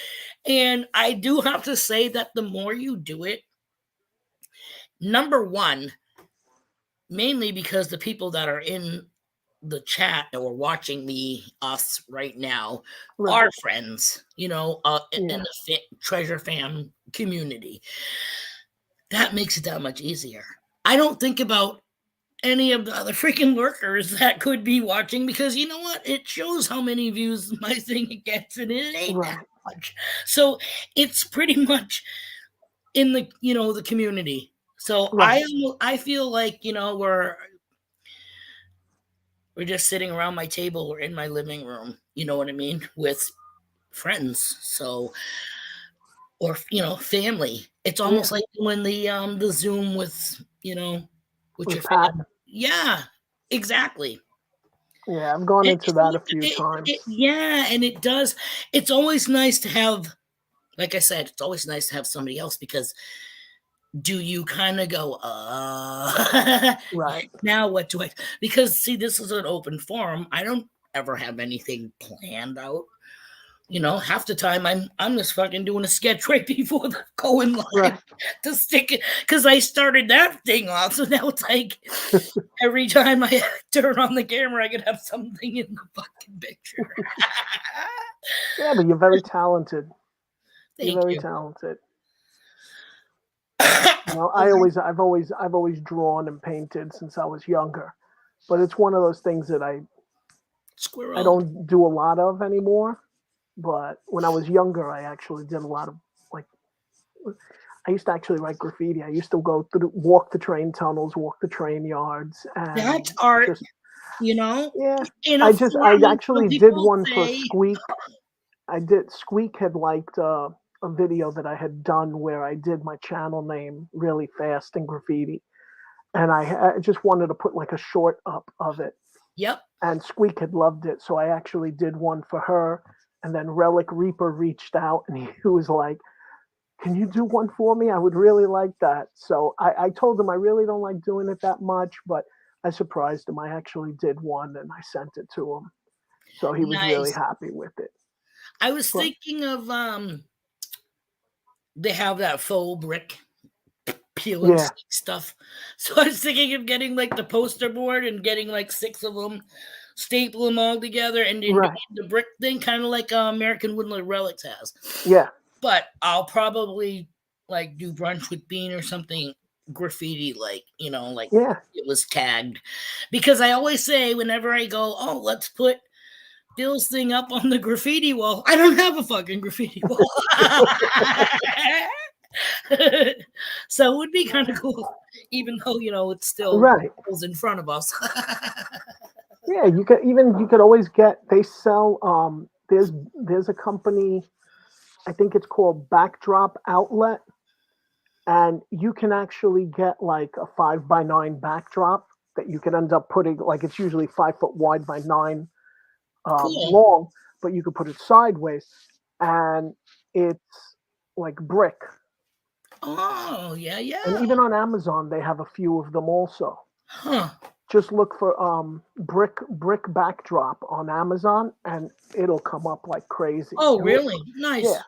And I do have to say that the more you do it, number one, mainly because the people that are in the chat or watching us right now Right. are friends, in Yeah. the Treasure Fam community. That makes it that much easier. I don't think about any of the other freaking lurkers that could be watching, because you know what? It shows how many views my thing gets, and it ain't Right. that much. So it's pretty much in the the community. So Right. I feel like we're just sitting around my table or in my living room, you know what I mean, with friends. So, or family. It's almost Yeah. like when the Zoom with with your With Pat. family. Yeah, exactly. Yeah, I've gone into that a few times. Yeah, and it does. It's always nice to have, like I said, it's always nice to have somebody else, because do you kind of go, Right. now what do I? Because see, this is an open forum. I don't ever have anything planned out. Half the time I'm just fucking doing a sketch right before the going live Right. to stick it, because I started that thing off. So now it's like every time I turn on the camera, I could have something in the fucking picture. Yeah, but you're very talented. You're Thank very you. talented. I've always drawn and painted since I was younger, but it's one of those things that I Squirrel. don't do a lot of anymore. But when I was younger, I actually did a lot of like. I used to actually write graffiti. I used to walk the train tunnels, walk the train yards, and That's art, just yeah. in a I form. actually did one for Squeak. Squeak had liked a video that I had done where I did my channel name really fast in graffiti, and I just wanted to put like a short up of it. Yep. And Squeak had loved it, so I actually did one for her. And then Relic Reaper reached out, and he was like, "Can you do one for me? I would really like that." So I told him I really don't like doing it that much, but I surprised him. I actually did one, and I sent it to him, so he was really Nice. happy with it. I was thinking of they have that faux brick peel and stick stuff. So I was thinking of getting like the poster board and getting like 6 of them, staple them all together, and then doing the brick thing, kind of like American Woodland Relics has. Yeah. But I'll probably like do Brunch with Bean or something graffiti, like it was tagged, because I always say whenever I go, oh, let's put Bill's thing up on the graffiti wall. I don't have a fucking graffiti wall. So it would be kind of cool, even though it's still in front of us. Yeah, you could always they sell there's a company, I think it's called Backdrop Outlet, and you can actually get like a 5x9 backdrop that you can end up putting, like it's usually 5 foot wide by 9 long, but you could put it sideways, and it's like brick. Oh, yeah. And even on Amazon, they have a few of them also. Huh. Just look for brick backdrop on Amazon, and it'll come up like crazy. Oh, really? Nice. Yeah.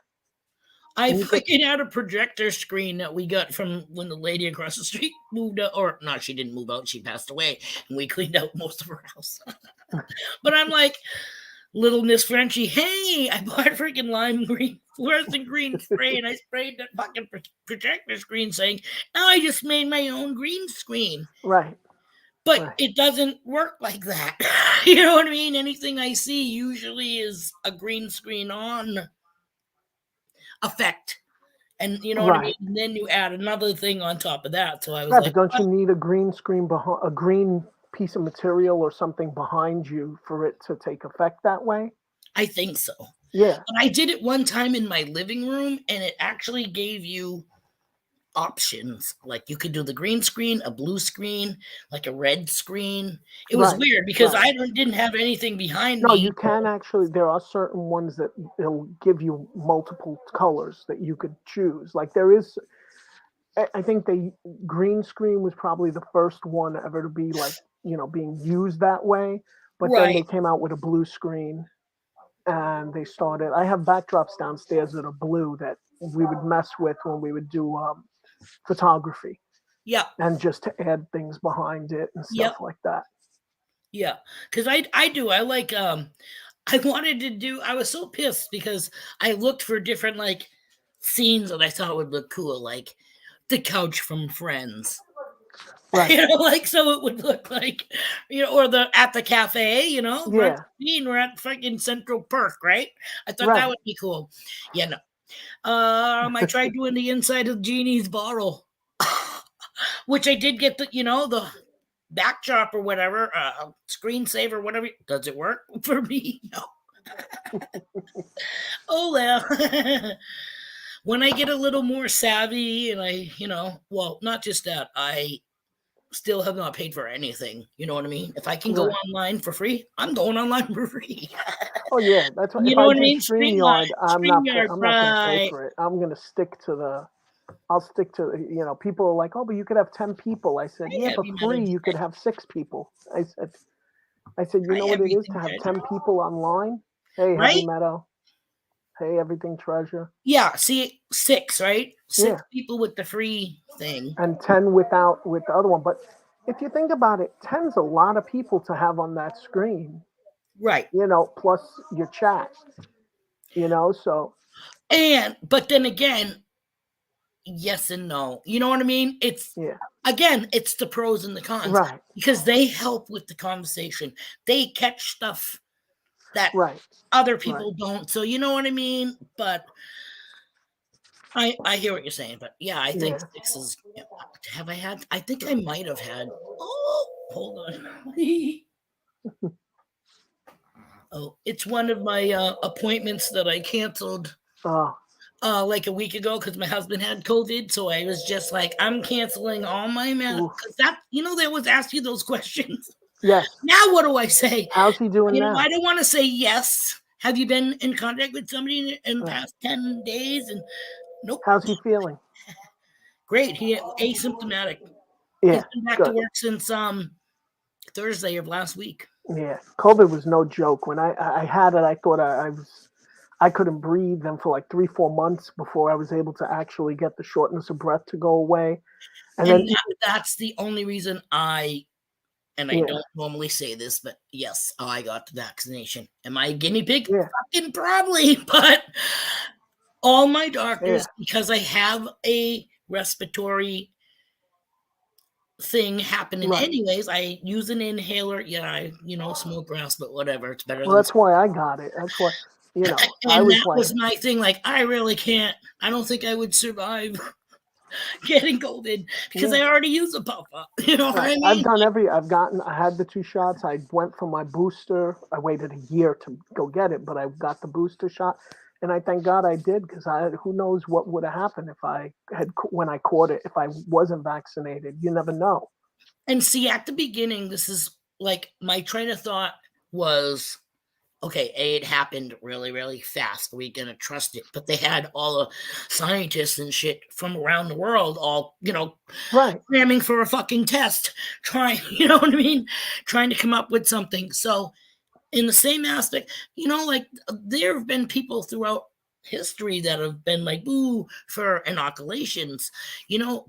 I freaking had a projector screen that we got from when the lady across the street moved out, or no, she didn't move out, she passed away, and we cleaned out most of her house. But I'm like, little Miss Frenchie, hey, I bought freaking lime green, fluorescent green spray, and I sprayed that fucking projector screen saying, oh, I just made my own green screen. Right. But Right. it doesn't work like that. You know what I mean? Anything I see usually is a green screen on effect. And you know what I mean? Right. And then you add another thing on top of that. So I was Right, like, but don't oh, you need a green screen behind a green piece of material or something behind you for it to take effect that way? I think so. Yeah. But I did it one time in my living room and it actually gave you options. Like you could do the green screen, a blue screen, like a red screen. It was Right. weird because Right. didn't have anything behind No, me. you can actually. There are certain ones that it'll give you multiple colors that you could choose. Like there is, I think the green screen was probably the first one ever to be like being used that way. But then Right. they came out with a blue screen, and they started. I have backdrops downstairs that are blue that we would mess with when we would do photography, Yep. and just to add things behind it and stuff Yep. like that. Yeah. Because I do. I like I wanted to do I was so pissed because I looked for different like scenes that I thought would look cool, like the couch from Friends. Right. Like so it would look like, or the at the cafe, Brunch Yeah. With Bean, we're at fucking Central Perk, right? I thought that Right. would be cool. Yeah, no. I tried doing the inside of Jeannie's bottle, which I did get the backdrop or whatever, screensaver, whatever. Does it work for me? No. Oh well. When I get a little more savvy and well, not just that, I still have not paid for anything. You know what I mean? If I can go Right. online for free, I'm going online for free. Oh yeah, that's what. You If know I what I do mean? StreamYard, I'm not. StreamYard, I'm not going to pay right? for it. I'm going to stick to the. I'll stick to. People are like, oh, but you could have 10 people. I said, I yeah, but heavy metal, free you could have 6 people. I said, you know I what it is to everything have treasure, 10 people online. Hey, Heavy right? Meadow. Hey, Everything Treasure. Yeah. See, 6, right? Yeah, 6 people with the free thing, and 10 with the other one. But if you think about it, 10's a lot of people to have on that screen. right? Plus your chat. So But then again, yes and no. You know what I mean? yeah, It's the pros and the cons right, because they help with the conversation. They catch stuff that right, other right. people don't. So you know what I mean? But I hear what you're saying. But yeah, I think Yeah. 6 is. Have I had? I think I might have had. Oh, hold on. Oh, it's one of my appointments that I canceled Oh, like a week ago because my husband had COVID. So I was just like, I'm canceling all my oof. because they always ask you those questions. Yes. Now what do I say? How's he doing I now? don't want to say yes. Have you been in contact with somebody in the Right. past 10 days? And nope. How's he feeling? Great. He asymptomatic. He's Yeah. been back to Good. work since Thursday of last week. Yeah. COVID was no joke. When I had it, I thought I couldn't breathe, and for like 3-4 months before I was able to actually get the shortness of breath to go away. And then That's the only reason I yeah, don't normally say this, but yes, I got the vaccination. Am I a guinea pig? yeah, Fucking probably, but all my yeah. doctors, because I have a respiratory thing happening Right. anyways, I use an inhaler. Yeah, I smoke grass, but whatever, it's better Well, than. that's why I got it. That's why I And was that like, was my thing. Like, I really can't. I don't think I would survive getting COVID because yeah. I already use a puff up. You know what Right. I mean? I had the 2 shots. I went for my booster. I waited a year to go get it, but I got the booster shot. And I thank God I did because who knows what would have happened when I caught it, if I wasn't vaccinated. You never know. And see, at the beginning, this is like my train of thought was okay, it happened really, really fast. Are we going to trust it? But they had all the scientists and shit from around the world all, Right. cramming for a fucking test, trying, you know what I mean? Trying to come up with something. So, in the same aspect, like there have been people throughout history that have been like, ooh, for inoculations. Right.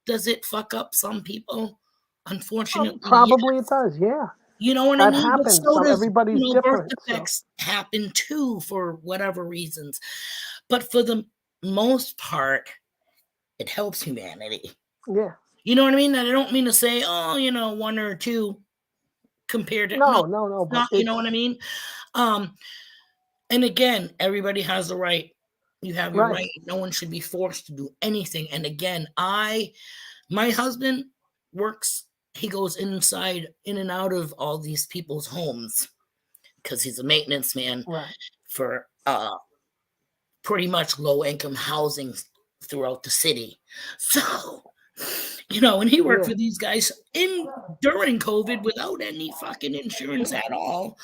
Does it fuck up some people? Unfortunately, yeah. Probably it does. Yeah. You know what I That mean? But happens. so So does, everybody's birth different. So defects happen too for whatever reasons. But for the most part, it helps humanity. yeah. You know what I mean? And I don't mean to say, oh, one or two compared to no, no, but not. You know what I mean? Um, and again, everybody has the right. You have your right, right. No one should be forced to do anything. And again, my husband works. He goes in and out of all these people's homes because he's a maintenance man right. for pretty much low income housing throughout the city. So, and he worked Yeah, for these guys during COVID without any fucking insurance at all,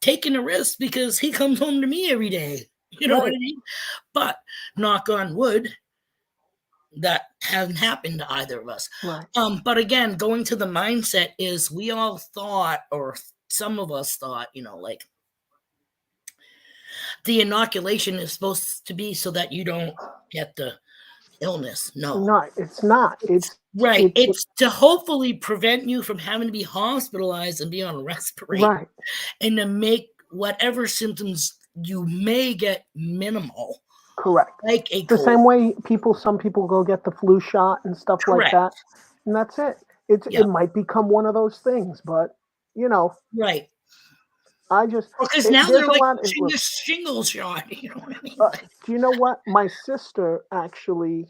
taking a risk because he comes home to me every day. You know what right, I mean? But knock on wood, that hasn't happened to either of us. right. But again, going to the mindset is we all thought, or some of us thought, like the inoculation is supposed to be so that you don't get the illness. No. No, it's not. It's right. It's to hopefully prevent you from having to be hospitalized and be on a respirator right. and to make whatever symptoms you may get minimal. Correct. Like a The cold. same way some people go get the flu shot and stuff like Correct. that, and that's it. It might become one of those things, but right. I just Because now there's they're a like lot. pushing the shingle shot. You know what I mean? Do you know what? My sister actually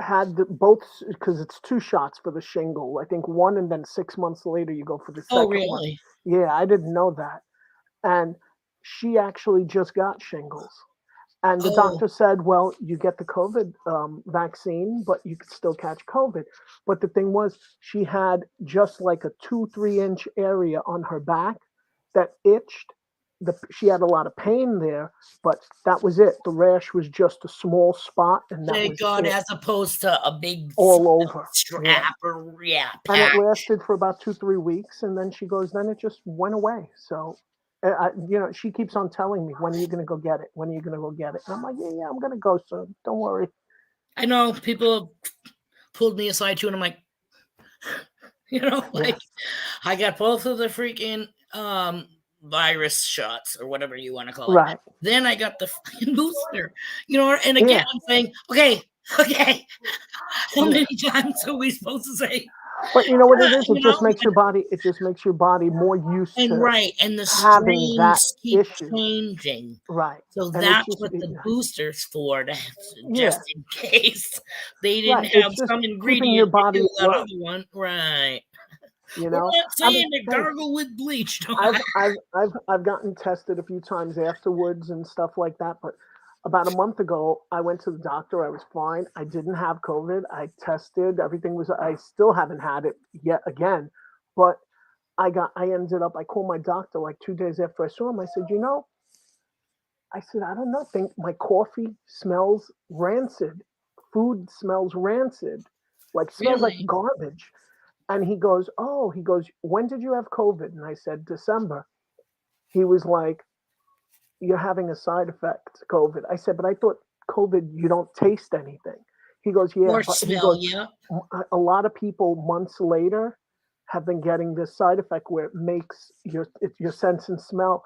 had both because it's 2 shots for the shingle. I think one, and then 6 months later you go for the Oh, second one. really? Yeah, I didn't know that, and she actually just got shingles. And the Oh, doctor said, well, you get the COVID vaccine, but you could still catch COVID. But the thing was, she had just like a 2-3 inch area on her back that itched. She had a lot of pain there, but that was it. The rash was just a small spot, and that thank was God, it, as opposed to a big all over. Yeah. strap or And it patch. lasted for about 2-3 weeks, and then she goes, then it just went away. So she keeps on telling me, when are you going to go get it? When are you going to go get it? And I'm like, yeah, I'm going to go soon. Don't worry. I know people pulled me aside too, and I'm like, Yeah. I got both of the freaking virus shots or whatever you want to call it. Right. Then I got the fucking booster, and again, Yeah. I'm saying, okay, how many times are we supposed to say? But you know what it is? It just makes your body. It just makes your body more used and to right, and the having that strains keep issue. changing. Right. So And that's what the booster's for, just yeah. in case they didn't Right. have It's just some keeping your ingredient to body kill that alert. other one. Right. You We're know. not I mean, saying to hey, gargle with bleach. I've gotten tested a few times afterwards and stuff like that. But about a month ago, I went to the doctor. I was fine. I didn't have COVID. I tested. Everything was. I still haven't had it yet again. But I ended up. I called my doctor like 2 days after I saw him. I said, I said, I don't know. Think my coffee smells rancid. Food smells rancid. Like smells like Really? garbage. And he goes, when did you have COVID? And I said, December. He was like, you're having a side effect, COVID. I said, but I thought COVID, you don't taste anything. He goes, yeah, Or but he smell, goes, yeah. a lot of people months later have been getting this side effect where it makes your sense and smell.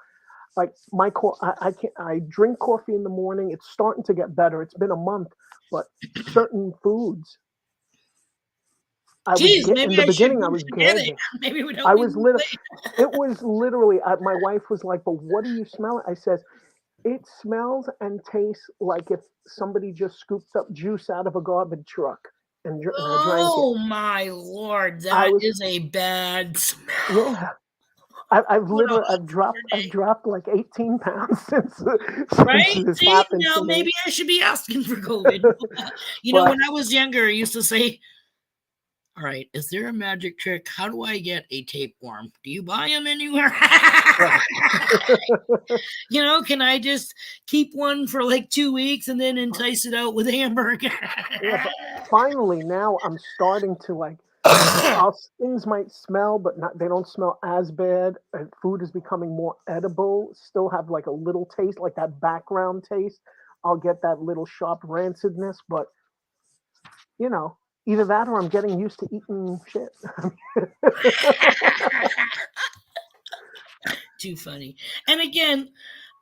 Like I drink coffee in the morning. It's starting to get better. It's been a month, but certain foods I was Geez, in maybe the I should beginning. I go was get it. gagging. Maybe it would help I me was lose literally. It was literally. My wife was like, "But what do you smell?" I says, "It smells and tastes like if somebody just scooped up juice out of a garbage truck and drank it." Oh my Lord, I that was, is a bad smell. yeah. I've What a literally hot summer I've day. dropped like 18 pounds since Right? this See, happened now to me. maybe I should be asking for COVID. But When I was younger, I used to say, all right, is there a magic trick? How do I get a tapeworm? Do you buy them anywhere? right. Can I just keep one for like 2 weeks and then entice it out with hamburger? Yeah, but finally now I'm starting to like. Things might smell, but not. They don't smell as bad. And food is becoming more edible. Still have like a little taste, like that background taste. I'll get that little sharp rancidness, but either that or I'm getting used to eating shit. Too funny. And again,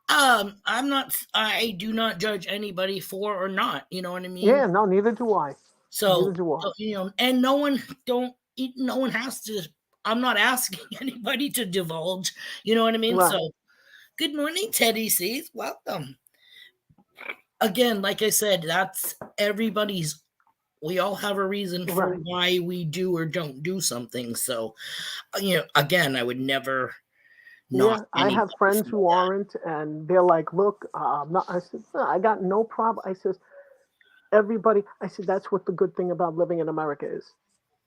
I do not judge anybody for or not. You know what I mean? Yeah, no, neither do I. So, Neither do I. and no one has to. I'm not asking anybody to divulge. You know what I mean? Right. So, good morning, Teddy C's. Welcome. Again, like I said, that's everybody's. We all have a reason for Right. why we do or don't do something. So, again, I would never knock Yeah, I have anybody friends for who that. aren't, and they're like, "Look, not." I said, "No, I got no problem." I says, "Everybody," I said, "That's what the good thing about living in America is.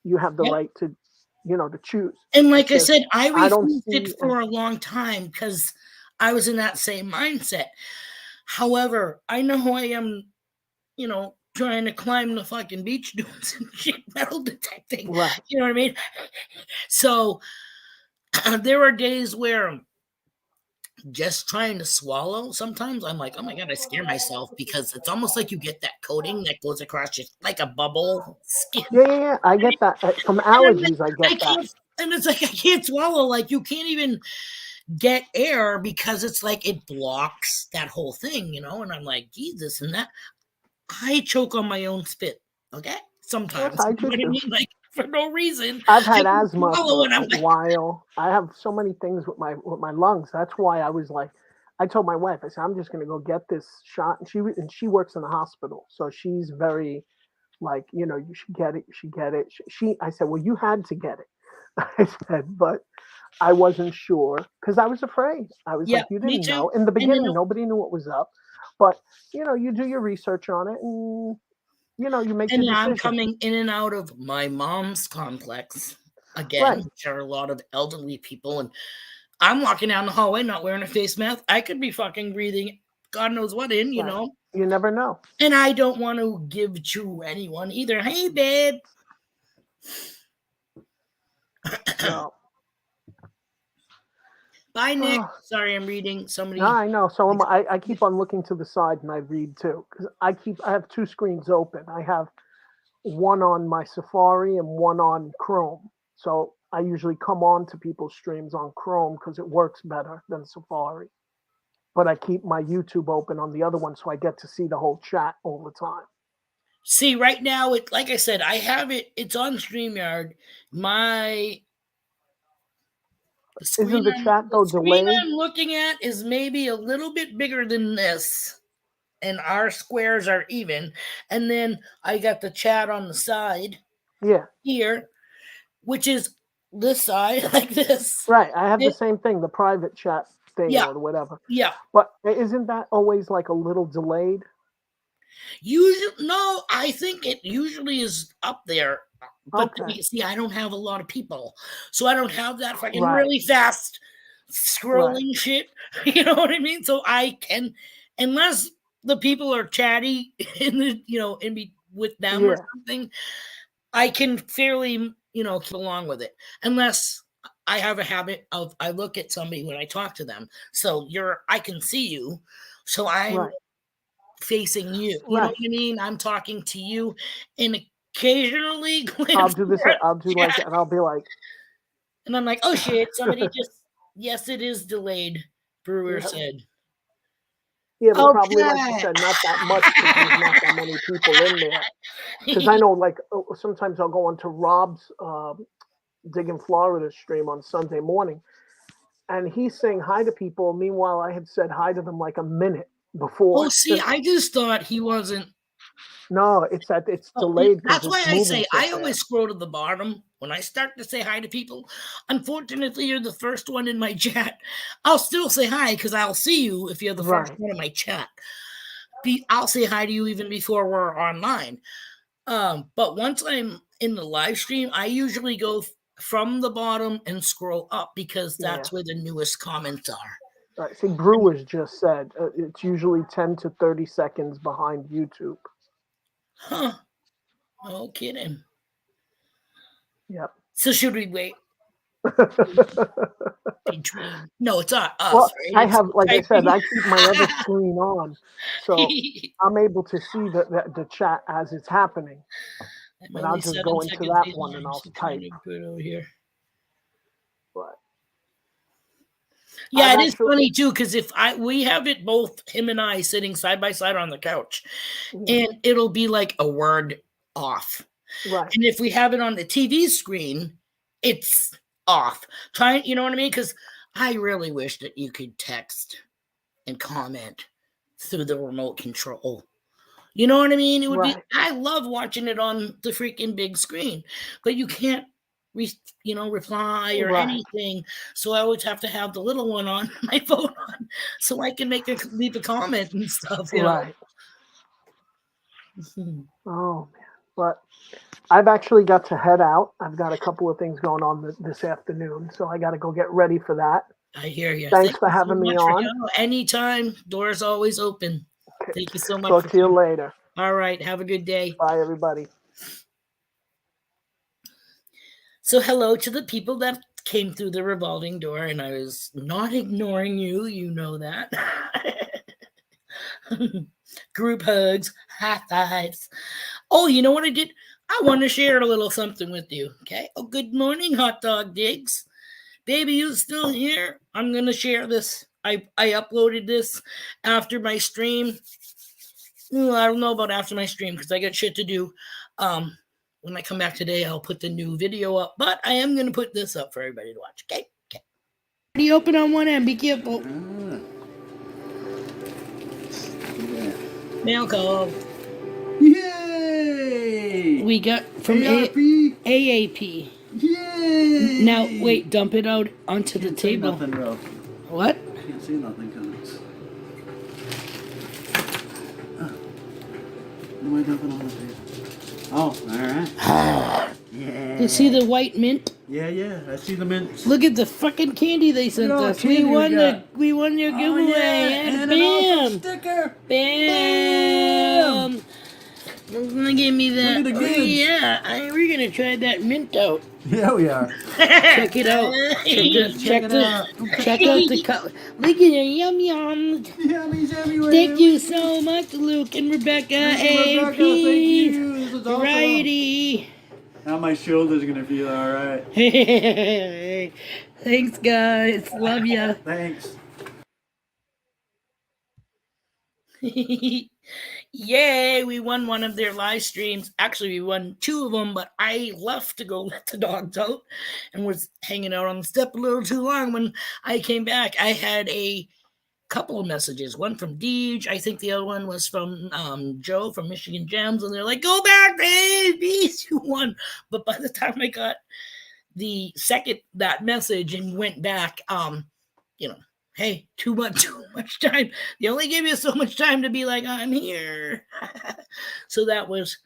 You have the Yep. right to, to choose." And I like I says, said, I "I don't refused it see," and for a long time because I was in that same mindset. However, I know who I am, trying to climb the fucking beach doing some shit metal detecting. right, You know what I mean? So there are days where just trying to swallow, sometimes I'm like, oh my God, I scare myself because it's almost like you get that coating that goes across your, like a bubble skin. yeah, I get that from And I'm like, allergies. I I get that. can't, and it's like, I can't swallow. Like, you can't even get air because it's like it blocks that whole thing, and I'm like, Jesus, and that I choke on my own spit. Okay, Yes, sometimes I you know do what I too. mean, like for no reason. I've I had can asthma swallow, for and a I'm like, while. I have so many things with my lungs. That's why I was like, I told my wife, I said, I'm just gonna go get this shot. And she works in the hospital, so she's very like, you should get it. You should get it. I said, well, you had to get it. I said, but I wasn't sure because I was afraid. I was yeah, like, you me didn't too. know. In the And beginning, nobody knew what was up, but you do your research on it, and you make your And now I'm decision. coming in and out of my mom's complex again, Right, which are a lot of elderly people, and I'm walking down the hallway not wearing a face mask. I could be fucking breathing God knows what in. right. You never know. And I don't want to give to anyone either. Hey, babe. So, Bye, Nick. oh, Sorry, I'm reading no, somebody. I know. So I keep on looking to the side and I read too because I have two screens open. I have one on my Safari and one on Chrome. So I usually come on to people's streams on Chrome because it works better than Safari. But I keep my YouTube open on the other one so I get to see the whole chat all the time. See, right now, like I said, I have it. It's on StreamYard. My the Isn't screen the I'm chat the though screen delayed? I'm looking at is maybe a little bit bigger than this, and our squares are even. And then I got the chat on the side Yeah, here, which is this side, like this. right. I have the It- same thing, the private chat thing yeah, or whatever. yeah. But isn't that always like a little delayed? Usually, no, I think it usually is up there. But Okay, see, I don't have a lot of people, so I don't have that fucking right, really fast right. scrolling shit. You know what I mean? So I can, unless the people are chatty in the with them or Yeah, something, I can fairly keep along with it. Unless I have a habit of I look at somebody when I talk to them, so I can see you, so I'm right, facing you. You know right. what I mean? I'm talking to you and occasionally I'll glance do this. over at I'll do the like chat. that, and I'll be like, And I'm like, oh shit, somebody just, yes, it is delayed, Brewer yeah, said. yeah, but probably like you Okay. said, not that much because there's not that many people in there. Because I know, like, sometimes I'll go onto Rob's Digging Florida stream on Sunday morning, and he's saying hi to people. Meanwhile, I had said hi to them like a minute Oh, before. see, I just thought he wasn't. No, it's that it's Oh, delayed because that's why it's I moving say so I always fast. scroll to the bottom when I start to say hi to people. Unfortunately, you're the first one in my chat. I'll still say hi because I'll see you if you're the first Right. one in my chat. I'll say hi to you even before we're online. But once I'm in the live stream, I usually go from the bottom and scroll up because Yeah. that's where the newest comments are. Right. See, Brewers just said it's usually 10 to 30 seconds behind YouTube. Huh. No kidding. Yep. So should we wait between? No, it's not us, Well, right? I It's have, like I said, typing. I keep my other screen on, so I'm able to see the chat as it's happening, I'm and I'll only just 7 go into seconds that one and behind. I'll So trying type. to put it over here. But Yeah, I've it is actually, funny too because we have it both him and I sitting side by side on the couch, yeah, and it'll be like a word off. Right. And if we have it on the TV screen, it's off. You know what I mean? Because I really wish that you could text and comment through the remote control. You know what I mean? It would be. I love watching it on the freaking big screen, but you can't, reply or anything. So I always have to have the little one on my phone on, so I can leave a comment and stuff. Right. Oh man, but I've actually got to head out. I've got a couple of things going on this afternoon, so I got to go get ready for that. I hear you. Thanks for having me on. Anytime. Door's always open. Okay. Thank you so much. Talk to you later. All right. Have a good day. Bye, everybody. So hello to the people that came through the revolving door, and I was not ignoring you. You know that. Group hugs, high fives. Oh, you know what I did? I want to share a little something with you. Okay. Oh, good morning, Hot Dog Digs. Baby, you still here? I'm going to share this. I uploaded this after my stream. I don't know about after my stream because I got shit to do. When I come back today, I'll put the new video up. But I am going to put this up for everybody to watch. Okay? Okay. Already open on one end. Be careful. Mail call. Yay! We got from AAP. Yay! Now, wait, dump it out onto the table. Nothing, bro. What? I can't see nothing because it's... What am I dumping on the table? Oh, alright. Yeah. You see the white mint? Yeah, I see the mints. Look at the fucking candy they sent us. We won your giveaway. And bam! an awesome sticker. Bam! Gonna give me that. Look at the goods. Yeah, we're gonna try that mint out. Yeah, we are. Check it out. Check out the color. Look at it, yum yum. Yummies everywhere. Thank you so much, Luke and Rebecca. Thank you. This is awesome. Righty. Now my shoulder's gonna feel alright. Thanks, guys. Love ya. Thanks. Yay, we won one of their live streams. Actually, we won two of them, but I left to go let the dogs out and was hanging out on the step a little too long. When I came back, I had a couple of messages. One from Deej. I think the other one was from Joe from Michigan Gems. And they're like, go back, baby, you won. But by the time I got that message and went back, hey, too much time. They only give you so much time to be like, I'm here. So that was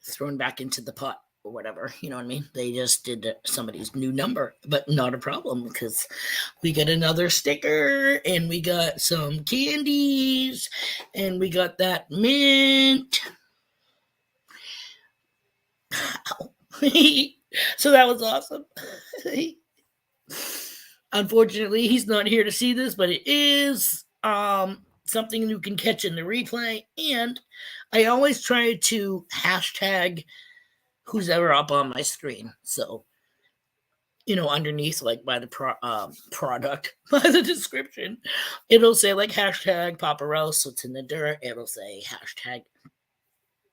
thrown back into the pot or whatever. You know what I mean? They just did somebody's new number, but not a problem because we got another sticker and we got some candies and we got that mint. So that was awesome. Unfortunately, he's not here to see this, but it is something you can catch in the replay. And I always try to hashtag who's ever up on my screen. So, underneath, like by the product, by the description, it'll say like hashtag Papa Rouse, what's in the dirt. It'll say hashtag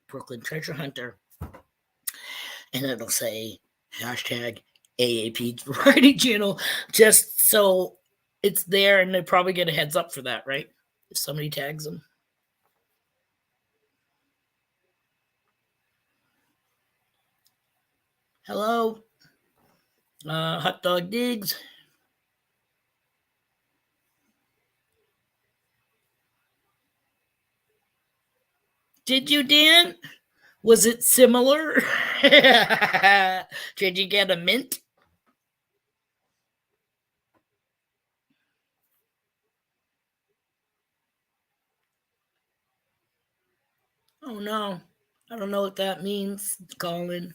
Brooklyn Treasure Hunter. And it'll say hashtag AAP Variety Channel, just so it's there, and they probably get a heads up for that, right? If somebody tags them. Hello, Hot Dog Digs. Did you, Dan? Was it similar? Did you get a mint? Oh no, I don't know what that means, Colin.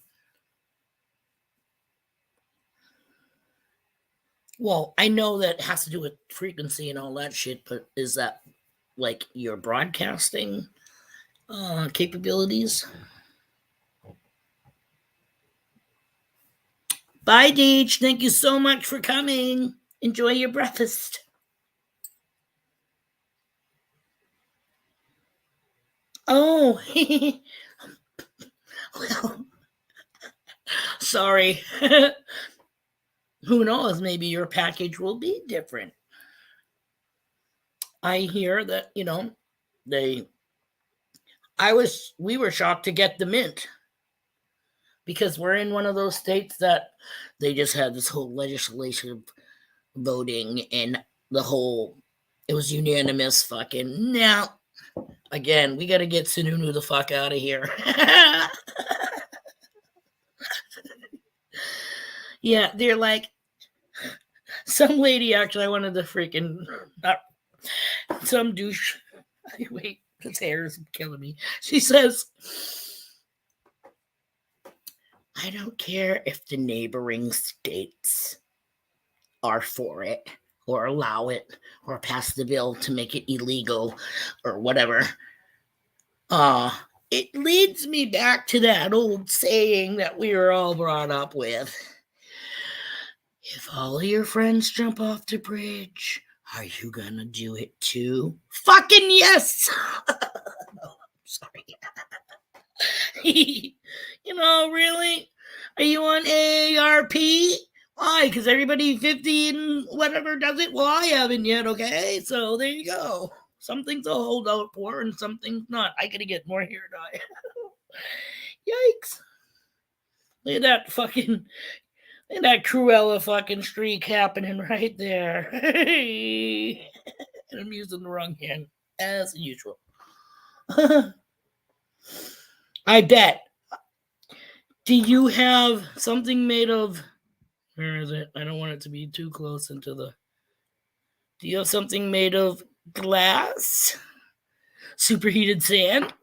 Well, I know that has to do with frequency and all that shit, but is that like your broadcasting capabilities? Bye, Deej. Thank you so much for coming. Enjoy your breakfast. Oh, Oh, well, sorry. Who knows? Maybe your package will be different. I hear that, we were shocked to get the mint because we're in one of those states that they just had this whole legislative voting and it was unanimous fucking. Now, again, we got to get Sununu the fuck out of here. Yeah, they're like, some lady actually, I wanted to freaking, some douche. Wait, his hair is killing me. She says, I don't care if the neighboring states are for it or allow it or pass the bill to make it illegal or whatever. It leads me back to that old saying that we were all brought up with. If all of your friends jump off the bridge, are you gonna do it too? Fucking yes! No, I'm sorry. Really? Are you on AARP? Why? Because everybody 50 and whatever does it? Well, I haven't yet, okay? So there you go. Some things I'll hold out for and some things not. I gotta get more hair dye. Yikes. Look at that fucking, look at that Cruella fucking streak happening right there. And I'm using the wrong hand, as usual. I bet. Do you have something made of, where is it? I don't want it to be too close into the, do you have something made of glass? Superheated sand?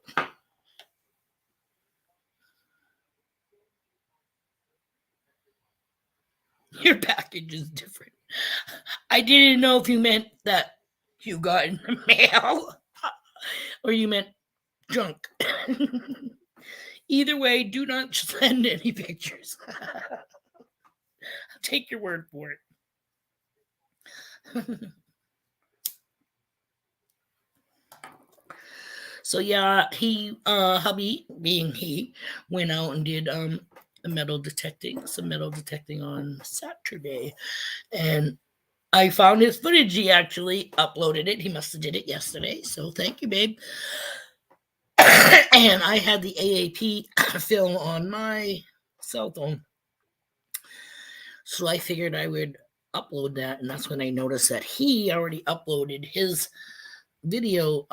Your package is different. I didn't know if you meant that you got in the mail or you meant junk. Either way, do not send any pictures. I'll take your word for it. So yeah, hubby, being he, went out and did some metal detecting on Saturday, and I found his footage. He actually uploaded it. He must have did it yesterday. So thank you, babe. And I had the AAP film on my cell phone, so I figured I would upload that, and that's when I noticed that he already uploaded his video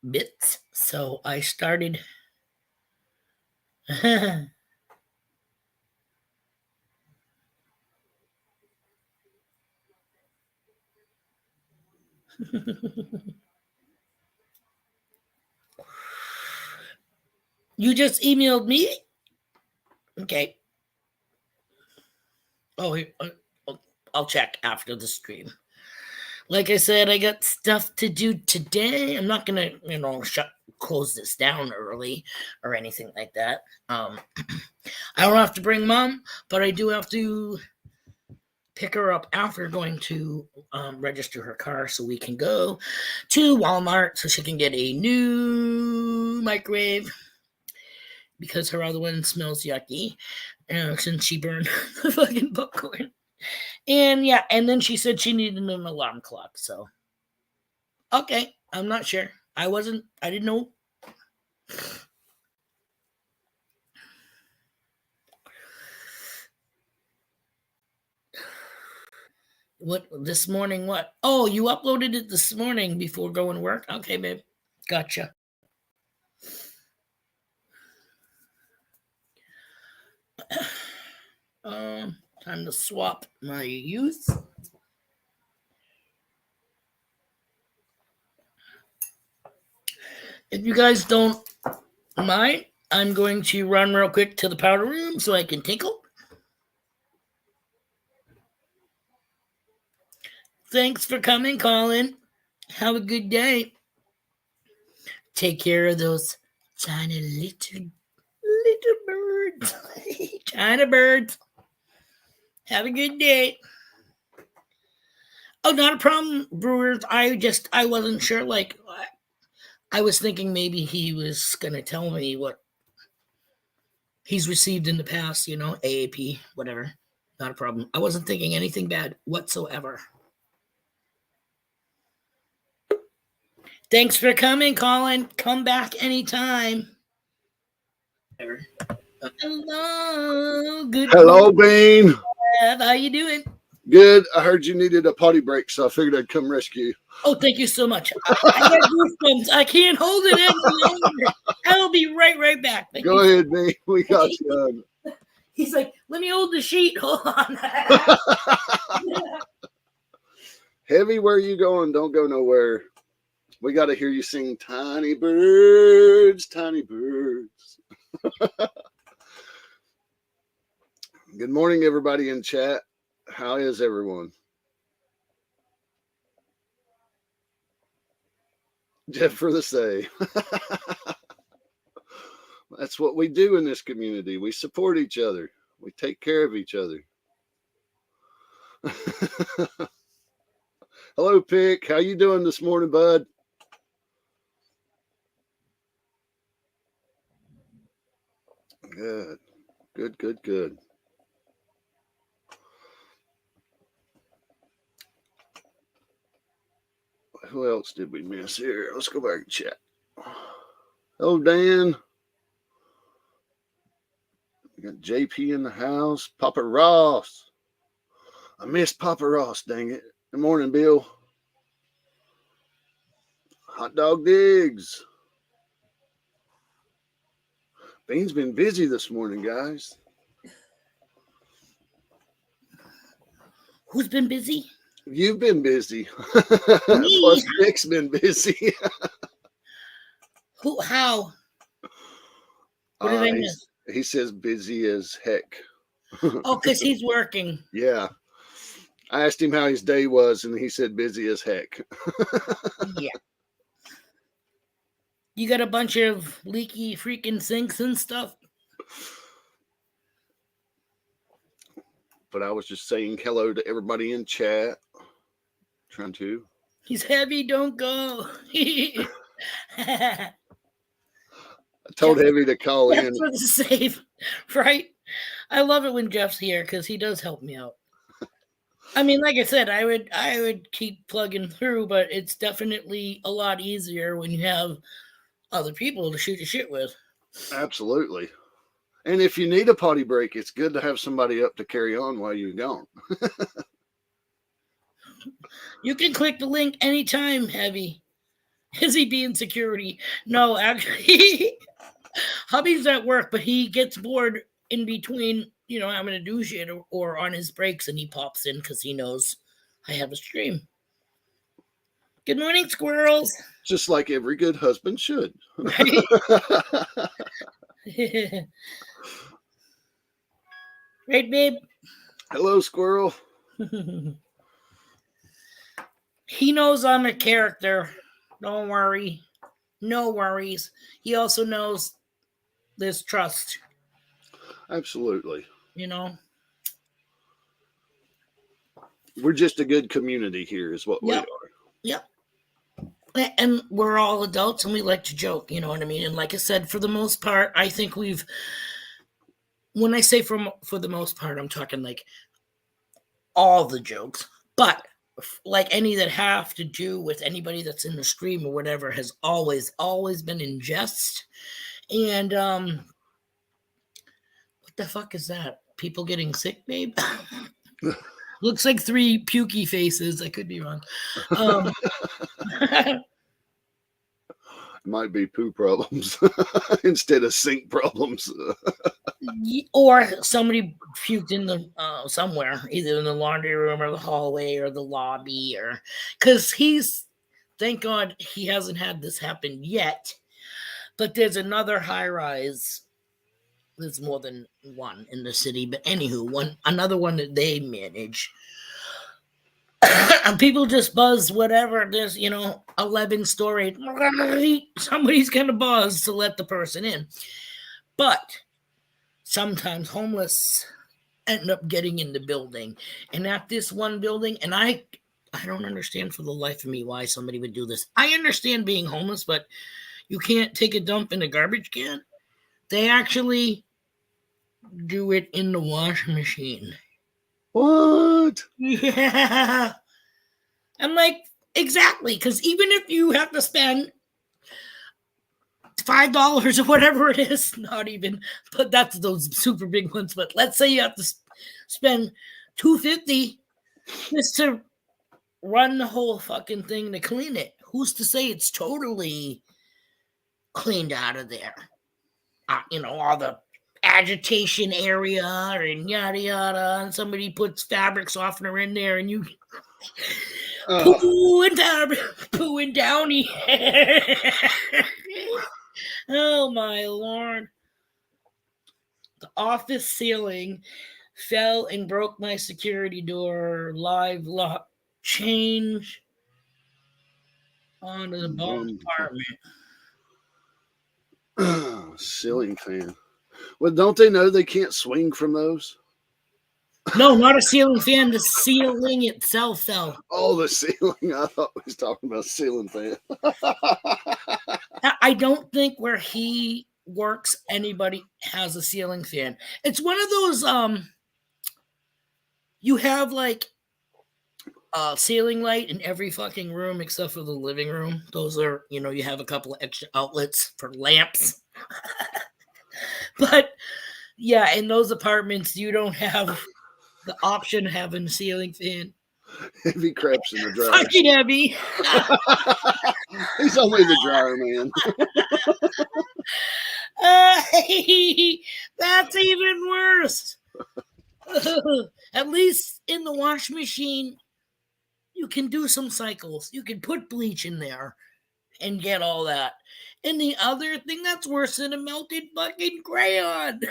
bits. So I started. You just emailed me? Okay. Oh, I'll check after the stream. Like I said, I got stuff to do today. I'm not gonna, close this down early or anything like that. I don't have to bring mom, but I do have to pick her up after going to register her car so we can go to Walmart so she can get a new microwave because her other one smells yucky since she burned the fucking popcorn. And yeah, and then she said she needed an alarm clock. So, okay, I'm not sure. I didn't know. What this morning? What? Oh, you uploaded it this morning before going to work? Okay, babe. Gotcha. Time to swap my youth. If you guys don't mind, I'm going to run real quick to the powder room so I can tinkle. Thanks for coming, Colin. Have a good day. Take care of those tiny little birds. China birds. Have a good day. Oh, not a problem, brewers. I wasn't sure. Like, I was thinking maybe he was going to tell me what he's received in the past, AAP, whatever. Not a problem. I wasn't thinking anything bad whatsoever. Thanks for coming, Colin. Come back anytime. Hello. Good Hello, morning, Bean. Bev. How you doing? Good. I heard you needed a potty break, so I figured I'd come rescue you. Oh, thank you so much. I got goosebumps. I can't hold it any longer. I will be right back. Thank Go you. ahead, Bean. We got you. He's like, let me hold the sheet. Hold on. Heavy, where you going? Don't go nowhere. We got to hear you sing Tiny Birds, Tiny Birds. Good morning, everybody in chat. How is everyone? Jeff for the say. That's what we do in this community. We support each other. We take care of each other. Hello, Pick. How you doing this morning, bud? Good. Good. Who else did we miss here? Let's go back and chat. Hello, Dan. We got JP in the house. Papa Ross. I missed Papa Ross, dang it. Good morning, Bill. Hot Dog Diggs. Bean's been busy this morning, guys. Who's been busy? You've been busy. Me? Plus, Nick's been busy. Who? How? What did I miss? He says busy as heck. Oh, because he's working. Yeah. I asked him how his day was, and he said busy as heck. Yeah. You got a bunch of leaky freaking sinks and stuff? But I was just saying hello to everybody in chat. Trying to. He's heavy, don't go. I told Heavy to call in. That's for the save, right? I love it when Jeff's here because he does help me out. I mean, like I said, I would keep plugging through, but it's definitely a lot easier when you have other people to shoot the shit with. Absolutely. And if you need a potty break, it's good to have somebody up to carry on while you're gone. You can click the link anytime, Heavy. Is he being security? No, actually, hubby's at work, but he gets bored in between, having to do shit or on his breaks, and he pops in because he knows I have a stream. Good morning, squirrels. Just like every good husband should. Right? Right, babe? Hello, squirrel. He knows I'm a character. Don't worry. No worries. He also knows there's trust. Absolutely. We're just a good community here is what we are. Yep. And we're all adults and we like to joke, you know what I mean? And like I said, for the most part, I think when I say for the most part, I'm talking like all the jokes. But like any that have to do with anybody that's in the stream or whatever has always been in jest. And what the fuck is that? People getting sick, babe? Looks like 3 pukey faces. I could be wrong. Might be poo problems instead of sink problems. Or somebody puked in the somewhere, either in the laundry room or the hallway or the lobby, or because thank God he hasn't had this happen yet. But there's another high rise. There's more than one in the city, but anywho, another one that they manage. And people just buzz whatever. There's 11 story. Somebody's gonna buzz to let the person in, but sometimes homeless end up getting in the building. And at this one building, and I I don't understand for the life of me why somebody would do this. I understand being homeless, but you can't take a dump in a garbage can. They actually do it in the washing machine. What? Yeah. I'm like, exactly. Because even if you have to spend $5 or whatever it is, not even, but that's those super big ones. But let's say you have to spend $250 just to run the whole fucking thing to clean it. Who's to say it's totally cleaned out of there? All the agitation area and yada yada, and somebody puts fabric softener in there, and you pooing downy. Oh my lord! The office ceiling fell and broke my security door. Live lock change onto the bottom apartment. Ceiling fan. Well, don't they know they can't swing from those? No, not a ceiling fan. The ceiling itself fell. Oh, the ceiling. I thought we was talking about ceiling fan. I don't think where he works anybody has a ceiling fan. It's one of those you have like a ceiling light in every fucking room except for the living room. Those are, you have a couple of extra outlets for lamps. But yeah, in those apartments you don't have the option of having a ceiling fan. Heavy craps in the dryer. Fucking heavy. He's only the dryer man. That's even worse. At least in the wash machine, you can do some cycles. You can put bleach in there and get all that. And the other thing that's worse than a melted fucking crayon.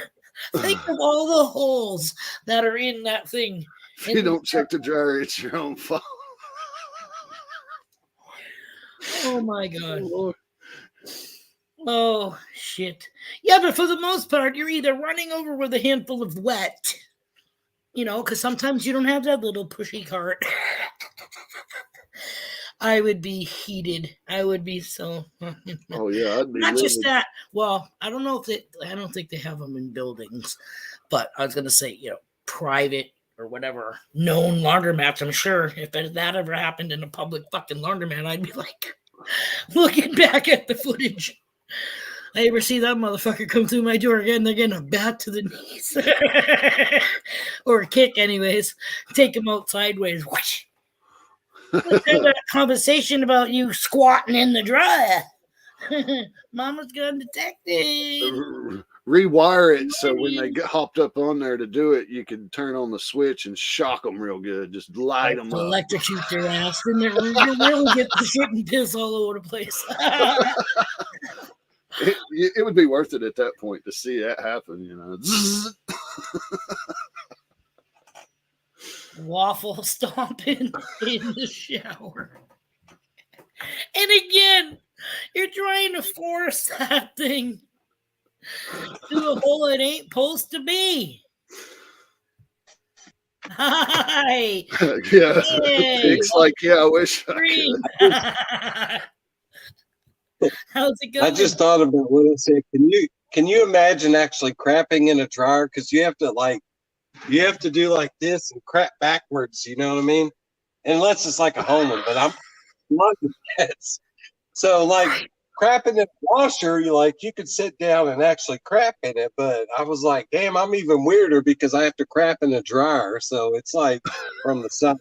Think of all the holes that are in that thing. If you don't check the dryer, it's your own fault. Oh my god. Oh shit. Yeah, but for the most part, you're either running over with a handful of wet, because sometimes you don't have that little pushy cart. I would be heated. I would be so. Oh yeah, I'd be not livid. just that. Well, I don't know if I don't think they have them in buildings, but I was gonna say, private or whatever known laundromats. I'm sure if that ever happened in a public fucking laundromat, I'd be like looking back at the footage. I ever see that motherfucker come through my door again, they're getting a bat to the knees. Or a kick, anyways. Take him out sideways. Whoosh. Let's have a conversation about you squatting in the dryer. Mama's got detected. Rewire it so when they get hopped up on there to do it, you can turn on the switch and shock them real good. Just light them up. Electrocute their ass. And you'll really get the shit and piss all over the place. It would be worth it at that point to see that happen, Waffle stomping in the shower. And again, you're trying to force that thing to a hole it ain't supposed to be. Hi. Yeah. Hey. It's like, I wish I could. How's it going? I just thought about what I said. Can you imagine actually crapping in a dryer? Because you have to do like this and crap backwards. You know what I mean? Unless it's like a Homer, but I'm not pets. So like crapping in a washer, you could sit down and actually crap in it. But I was like, damn, I'm even weirder because I have to crap in a dryer. So it's like from the side.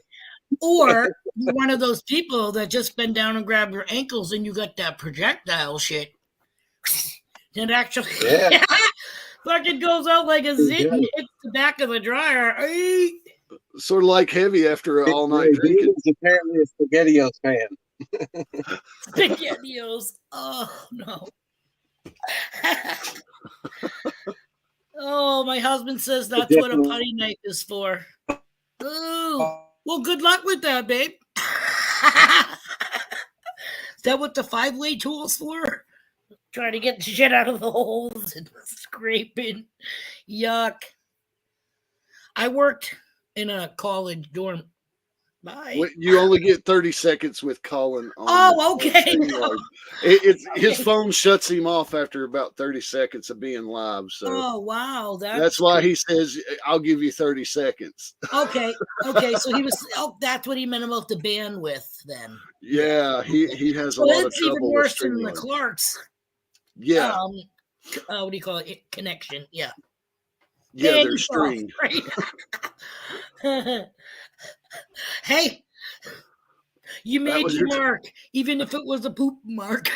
Or you're one of those people that just bend down and grab your ankles and you got that projectile shit. It actually fucking goes out like a zit and hits the back of the dryer. Sort of like heavy after all night drinking. He's apparently a SpaghettiOs fan. SpaghettiOs. Oh, no. Oh, my husband says that's what a putty knife is for. Ooh. Well, good luck with that, babe. Is that what the 5-way tool's for? Trying to get the shit out of the holes and scraping. Yuck. I worked in a college dorm Bye. You only get 30 seconds with Colin on. Oh, okay. StreamYard. His phone shuts him off after about 30 seconds of being live. So Oh, wow. that's why he says, I'll give you 30 seconds. Okay. So he was, that's what he meant about the bandwidth then. Yeah, he has So a lot of that's even trouble with worse than the StreamYard. Clarks. Yeah. What do you call it? Connection. Yeah. Yeah, Dang they're stringed. Right? Hey, you made your mark, even if it was a poop mark.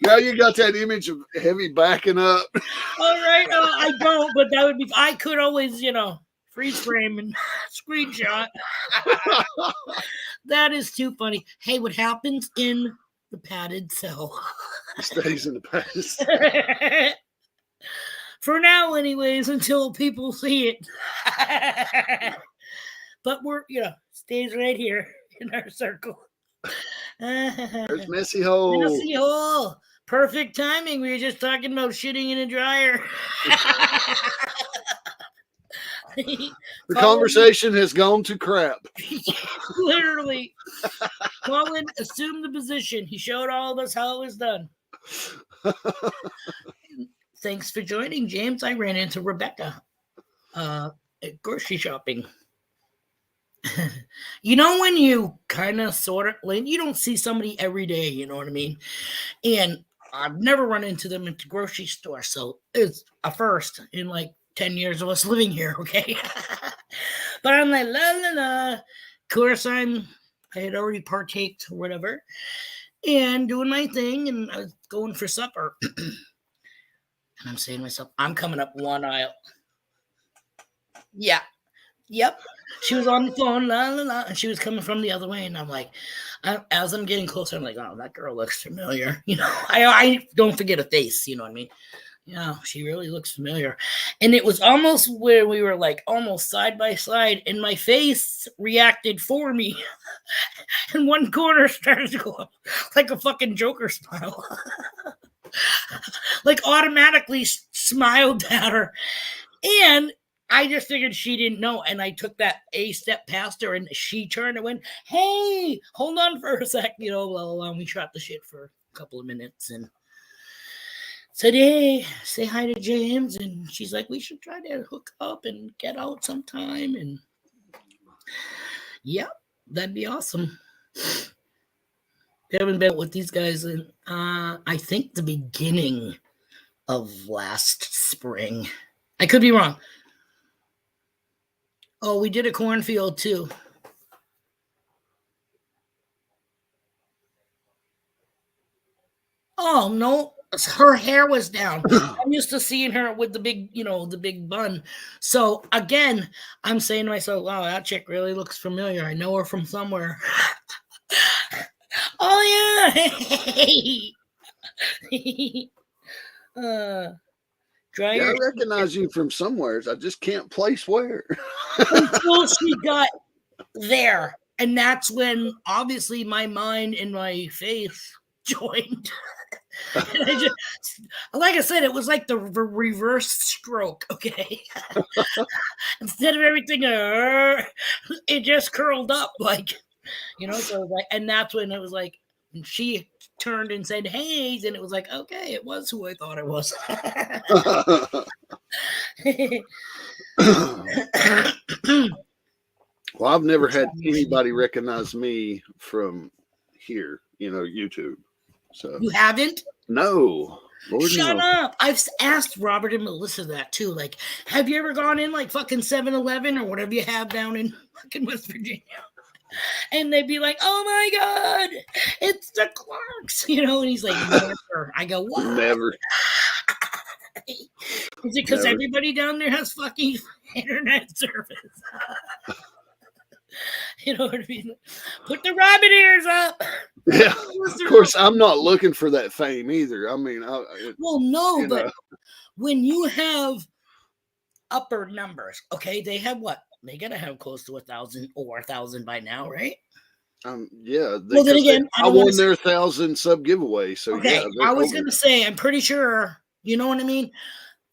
Now you got that image of Heavy backing up. All right, I don't, but that would be. I could always, freeze frame and screenshot. That is too funny. Hey, what happens in the padded cell Stays in the past. for now, anyways, until people see it. But we're, stays right here in our circle. There's Messy Hole. Messy Hole. Perfect timing. We were just talking about shitting in a dryer. The conversation has gone to crap. Literally. Colin assumed the position. He showed all of us how it was done. Thanks for joining, James. I ran into Rebecca at grocery shopping. When you kind of sort of, like, you don't see somebody every day, you know what I mean? And I've never run into them at the grocery store, so it's a first in like 10 years of us living here, okay? But I'm like, la la la. Of course, I had already partaked or whatever, and doing my thing, and I was going for supper. And I'm saying to myself, I'm coming up one aisle. Yeah. Yep. She was on the phone, la la la, and she was coming from the other way, and I'm like, as I'm getting closer, I'm like, oh, that girl looks familiar. I don't forget a face. You know what I mean? Yeah, she really looks familiar. And it was almost where we were like almost side by side, and my face reacted for me, and one corner started to go up like a fucking Joker smile, like automatically smiled at her, and I just figured she didn't know, and I took that a step past her, and she turned and went, hey, hold on for a sec, blah, blah, blah. And we shot the shit for a couple of minutes, and said, hey, say hi to James, and she's like, we should try to hook up and get out sometime, and yeah, that'd be awesome. We haven't been with these guys in, I think, the beginning of last spring. I could be wrong. Oh, we did a cornfield too. Oh, no, her hair was down. I'm used to seeing her with the big, the big bun. So again, I'm saying to myself, wow, that chick really looks familiar. I know her from somewhere. Oh, yeah. Yeah, I recognize you from somewhere. I just can't place where. Until she got there. And that's when obviously my mind and my face joined. And I just, like I said, it was like the reverse stroke, okay? Instead of everything, it just curled up, like, so like, and that's when it was like, she turned and said, hey, and it was like, okay, it was who I thought it was. Well, I've never had anybody recognize me from here, YouTube. So you haven't? No. Lord, shut up. I've asked Robert and Melissa that too. Like, have you ever gone in like fucking 7-Eleven or whatever you have down in fucking West Virginia? And they'd be like, oh my God, it's the Clarks, and he's like, never. I go, what? Never. Is it because everybody down there has fucking internet service? You know what I mean? Put the rabbit ears up. Yeah. Of course, I'm not looking for that fame either. I mean, but when you have upper numbers, okay, they have what? They gotta have close to 1,000 or 1,000 by now, right? Yeah. Well, then again, I won their 1,000 sub giveaway. So okay, yeah. I was gonna say, I'm pretty sure. You know what I mean?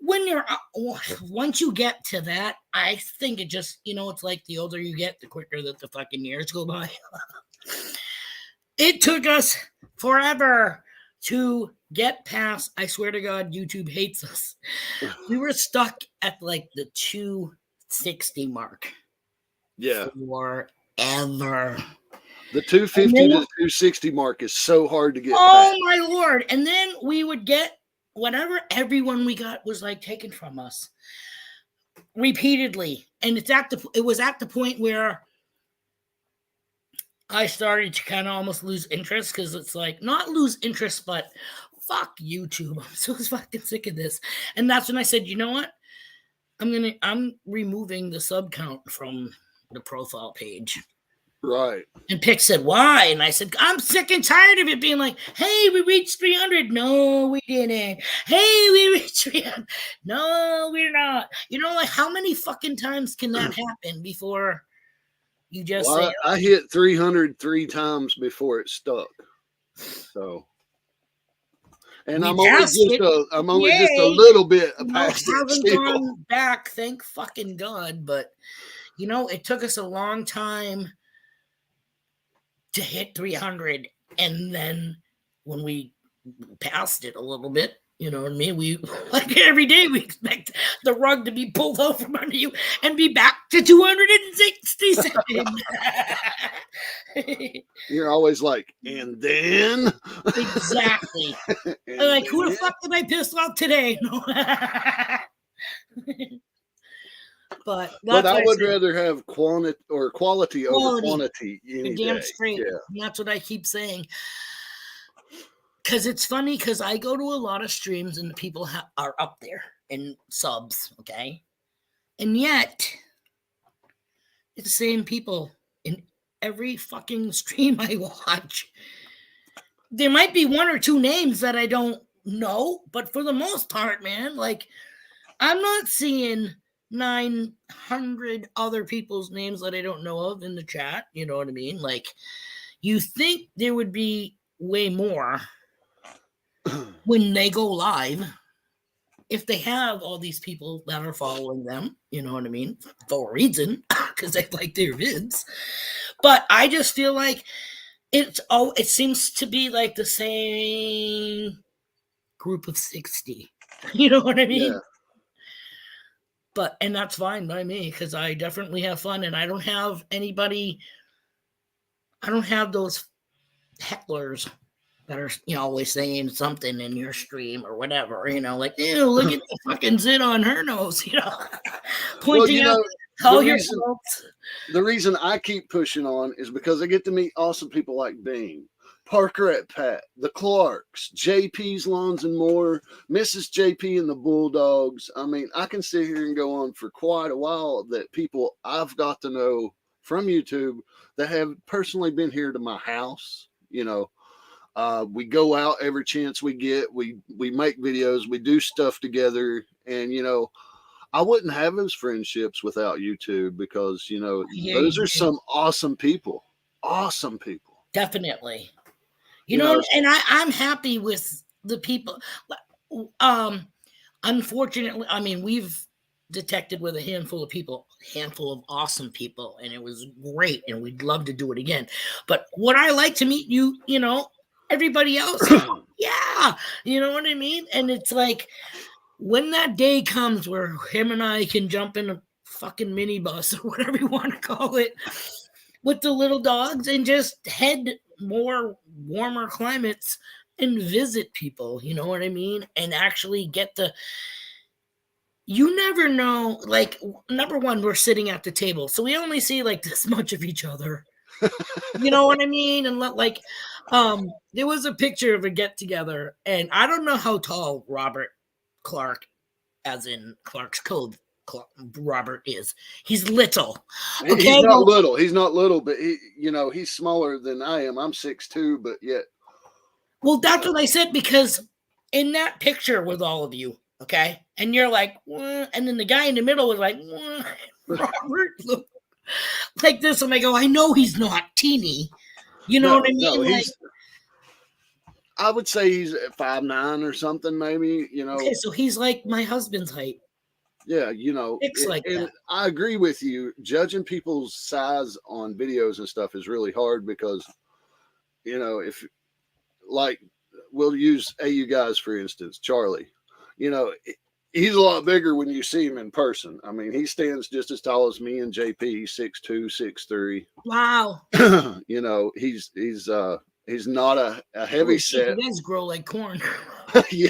when you're once you get to that, I think it just, it's like the older you get, the quicker that the fucking years go by. It took us forever to get past. I swear to God, YouTube hates us. We were stuck at like the 260 mark. Yeah. Forever. The 250 to 260 mark is so hard to get past. Oh my Lord. And then we would get whatever everyone we got was like taken from us repeatedly. And it was at the point where I started to kind of almost lose interest, because it's like, not lose interest, but fuck YouTube. I'm so fucking sick of this. And that's when I said, you know what? I'm removing the sub count from the profile page. Right. And Pick said, why? And I said, I'm sick and tired of it being like, hey, we reached 300. No, we didn't. Hey, we reached 300. No, we're not. Like, how many fucking times can that happen before you just say, I hit 300 3 times before it stuck. So, and I'm only just a little bit past it. Haven't gone back, thank fucking God. But it took us a long time to hit 300, and then when we passed it a little bit, you know what I mean? We, like, every day we expect the rug to be pulled out from under you and be back to 267. You're always like, and then? Exactly. And like, who the fuck did I piss off today? No. But I would rather have quality over quantity. Damn straight. Yeah. That's what I keep saying. Because it's funny, because I go to a lot of streams and the people are up there in subs, okay? And yet, it's the same people in every fucking stream I watch. There might be one or two names that I don't know, but for the most part, man, like, I'm not seeing 900 other people's names that I don't know of in the chat. You know what I mean? Like, you think there would be way more when they go live, if they have all these people that are following them, you know what I mean? For a reason, because they like their vids. But I just feel like it seems to be like the same group of 60. You know what I mean? Yeah. And that's fine by me, because I definitely have fun, and I don't have those hecklers that are, always saying something in your stream or whatever, like, look at the fucking zit on her nose, pointing out all your faults. The reason I keep pushing on is because I get to meet awesome people like Bean, Parker at Pat, the Clarks, JP's Lawns and More, Mrs. JP and the Bulldogs. I mean, I can sit here and go on for quite a while that people I've got to know from YouTube that have personally been here to my house, we go out every chance we get. We make videos. We do stuff together. And, I wouldn't have those friendships without YouTube, because, those are some awesome people. Awesome people. Definitely. And I'm happy with the people. Unfortunately, I mean, we've detected with a handful of awesome people, and it was great, and we'd love to do it again. But would I like to meet you, everybody else? Yeah. You know what I mean? And it's like, when that day comes where him and I can jump in a fucking minibus or whatever you want to call it with the little dogs and just head more warmer climates and visit people, you know what I mean? And actually get you never know, like, number one, we're sitting at the table, so we only see like this much of each other. You know what I mean? And like, there was a picture of a get together, and I don't know how tall Robert Clark, as in Clark's Code, Robert is. He's little. Okay? He's not little. He's not little, but he's smaller than I am. I'm 6'2", but yet. Well, that's what I said, because in that picture with all of you, okay, and you're like, and then the guy in the middle was like, Robert, look like this, and I go, I know he's not teeny. You know what I mean? No, like, I would say he's at 5'9" or something, maybe. Okay, so he's like my husband's height. Yeah, Fix like and that. I agree with you. Judging people's size on videos and stuff is really hard because, if like we'll use AU guys for instance, Charlie. He's a lot bigger when you see him in person. I mean, he stands just as tall as me and JP. He's 6'2", 6'3". Wow. He's not a heavy set. He does grow like corn. Yeah.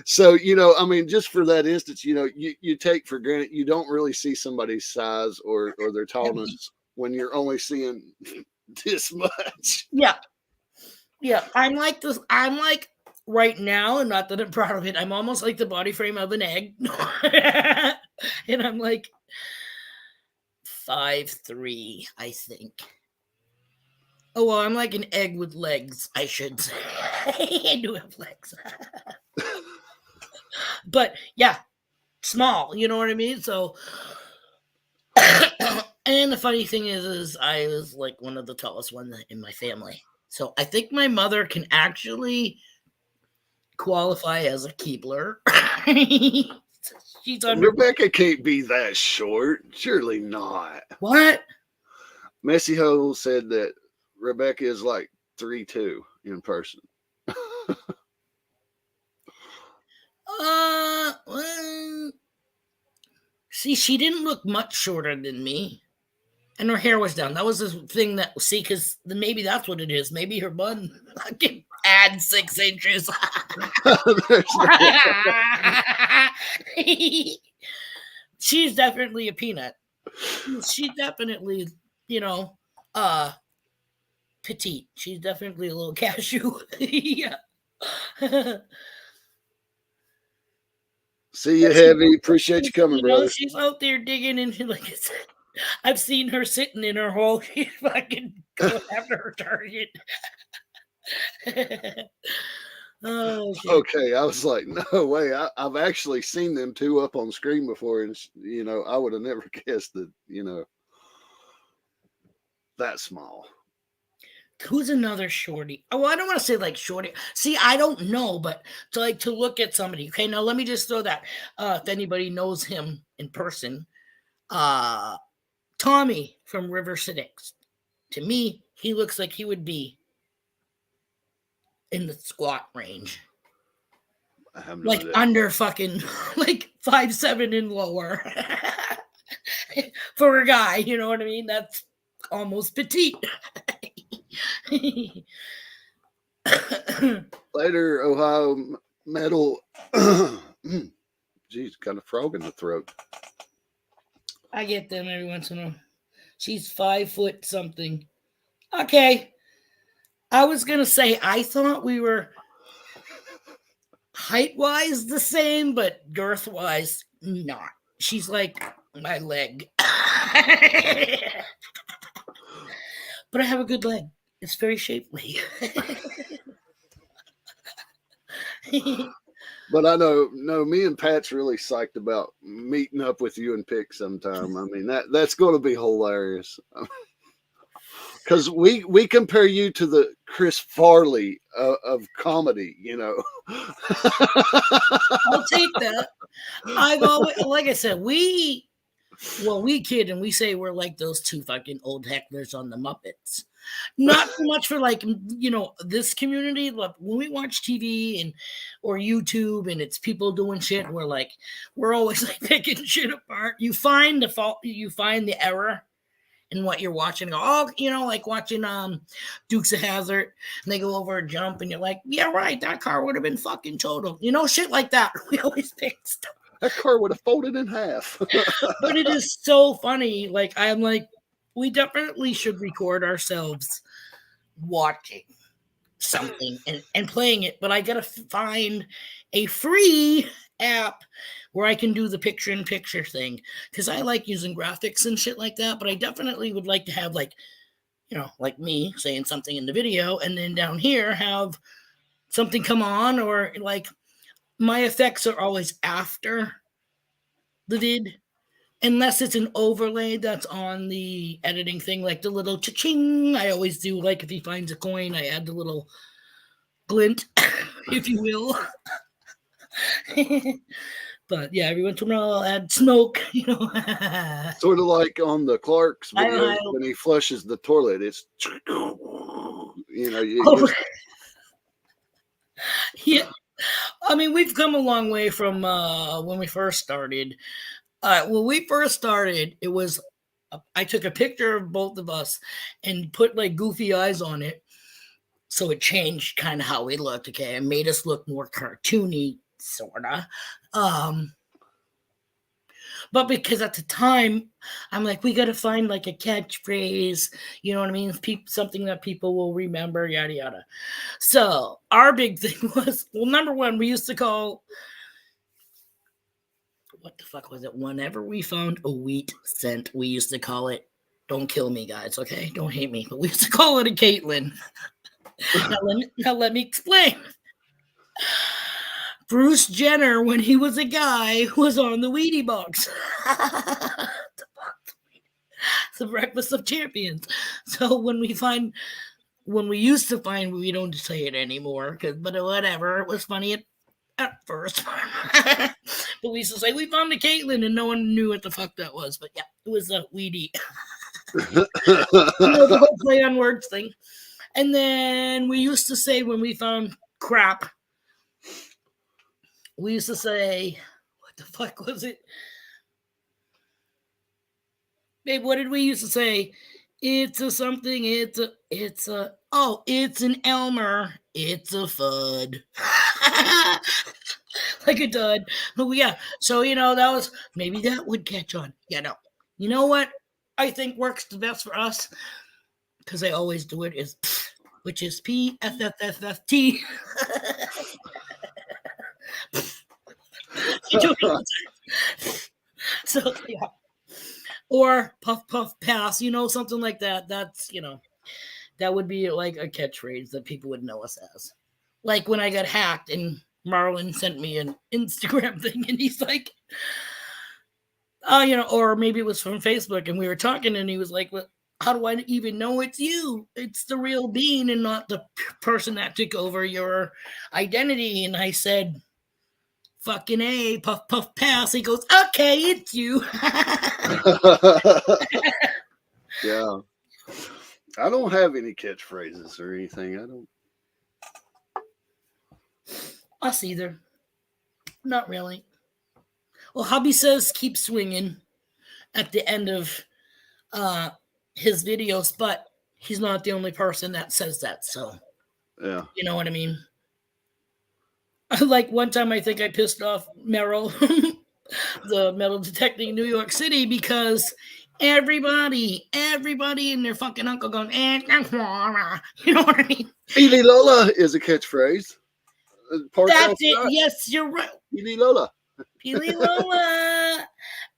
So, I mean, just for that instance, you take for granted, you don't really see somebody's size or their tallness when you're only seeing this much. Yeah. I'm like this. I'm like right now, and not that I'm proud of it, I'm almost like the body frame of an egg. And I'm like 5'3", I think. Oh, well, I'm like an egg with legs, I should say. I do have legs. But yeah, small, you know what I mean? So, and the funny thing is I was like one of the tallest ones in my family. So I think my mother can actually qualify as a Keebler. She's under. Rebecca can't be that short. Surely not. What? Messy Hole said that Rebecca is like 3'2" in person. Well, see, she didn't look much shorter than me. And her hair was down. That was the thing that, see, because maybe that's what it is. Maybe her bun, I can add 6 inches. She's definitely a peanut. She's definitely, petite. She's definitely a little cashew. Yeah. See you, Heavy. Appreciate you coming, brother. She's out there digging, and like I said, I've seen her sitting in her hole. She's fucking going after her target. Oh, shit. Okay, I was like, no way. I've actually seen them two up on screen before, and I would have never guessed that, that small. Who's another shorty? Oh, I don't want to say like shorty. See, I don't know, but to look at somebody. Okay, now let me just throw that. If anybody knows him in person, Tommy from River Six. To me, he looks like he would be in the squat range. I have no like idea. Under fucking like 5'7" and lower. For a guy, you know what I mean? That's almost petite. Later, Ohio Metal. Geez, got a frog in the throat. I get them every once in a while. She's 5 foot something. Okay. I was going to say, I thought we were height-wise the same, but girth-wise, not. She's like my leg. But I have a good leg. It's very shapely. But I know, me and Pat's really psyched about meeting up with you and Pick sometime. I mean, that's going to be hilarious. Because we compare you to the Chris Farley of comedy, I'll take that. I've always, like I said, we kid and we say we're like those two fucking old hecklers on the Muppets. Not so much for like, this community. Like when we watch TV or YouTube and it's people doing shit, and we're always like picking shit apart. You find the fault, you find the error in what you're watching. Like watching Dukes of Hazzard, and they go over a jump, and you're like, yeah, right, that car would have been fucking totaled. Shit like that. We always pick stuff. That car would have folded in half. But it is so funny. Like, I'm like, we definitely should record ourselves watching something and playing it. But I got to find a free app where I can do the picture-in-picture thing. Because I like using graphics and shit like that. But I definitely would like to have, like me saying something in the video. And then down here have something come on, or like my effects are always after the vid. unless it's an overlay that's on the editing thing, like the little cha-ching. I always do, like if he finds a coin, I add the little glint, if you will. But yeah, every once in a while I'll add smoke, you know. Sort of like on the Clark's I video know. when he flushes the toilet. It's you know, it Oh, gives, yeah. I mean, we've come a long way from when we first started. When we first started, it was I took a picture of both of us and put like goofy eyes on it, so it changed kind of how we looked. Okay, it made us look more cartoony, sorta. But because at the time, I'm like, we got to find like a catchphrase, you know what I mean? Something that people will remember, yada yada. So our big thing was, well, number one, we used to call, what the fuck was it? Whenever we found a wheat scent, we used to call it, don't kill me, guys, okay? Don't hate me. But we used to call it a Caitlin. Now let me explain. Bruce Jenner, when he was a guy, was on the Wheatie box. The breakfast of champions. So when we used to find, we don't say it anymore, but whatever, it was funny at first. But we used to say, we found the Caitlin, and no one knew what the fuck that was. But yeah, it was a Wheatie. The whole play on words thing. And then we used to say, when we found crap, we used to say, what the fuck was it? Babe, what did we used to say? It's a something, it's an Elmer, it's a Fudd. Like a dud. But yeah, so, maybe that would catch on. Yeah, no. You know what I think works the best for us? Because I always do it, which is PFFFFT. So, yeah. Or puff, puff, pass, something like that. That's, that would be like a catchphrase that people would know us as. Like when I got hacked and Marlon sent me an Instagram thing and he's like, or maybe it was from Facebook and we were talking and he was like, well, how do I even know it's you? It's the real Bean and not the person that took over your identity. And I said, fucking A, puff, puff, pass. He goes, okay, it's you. Yeah. I don't have any catchphrases or anything. I don't. Us either. Not really. Well, hubby says keep swinging at the end of his videos, but he's not the only person that says that. So, Yeah. You know what I mean? Like one time I think I pissed off Merrill, the metal detecting New York City, because everybody and their fucking uncle going, you know what I mean? PeLiLoLa is a catchphrase. That's it. Yes, you're right. PeLiLoLa. PeLiLoLa.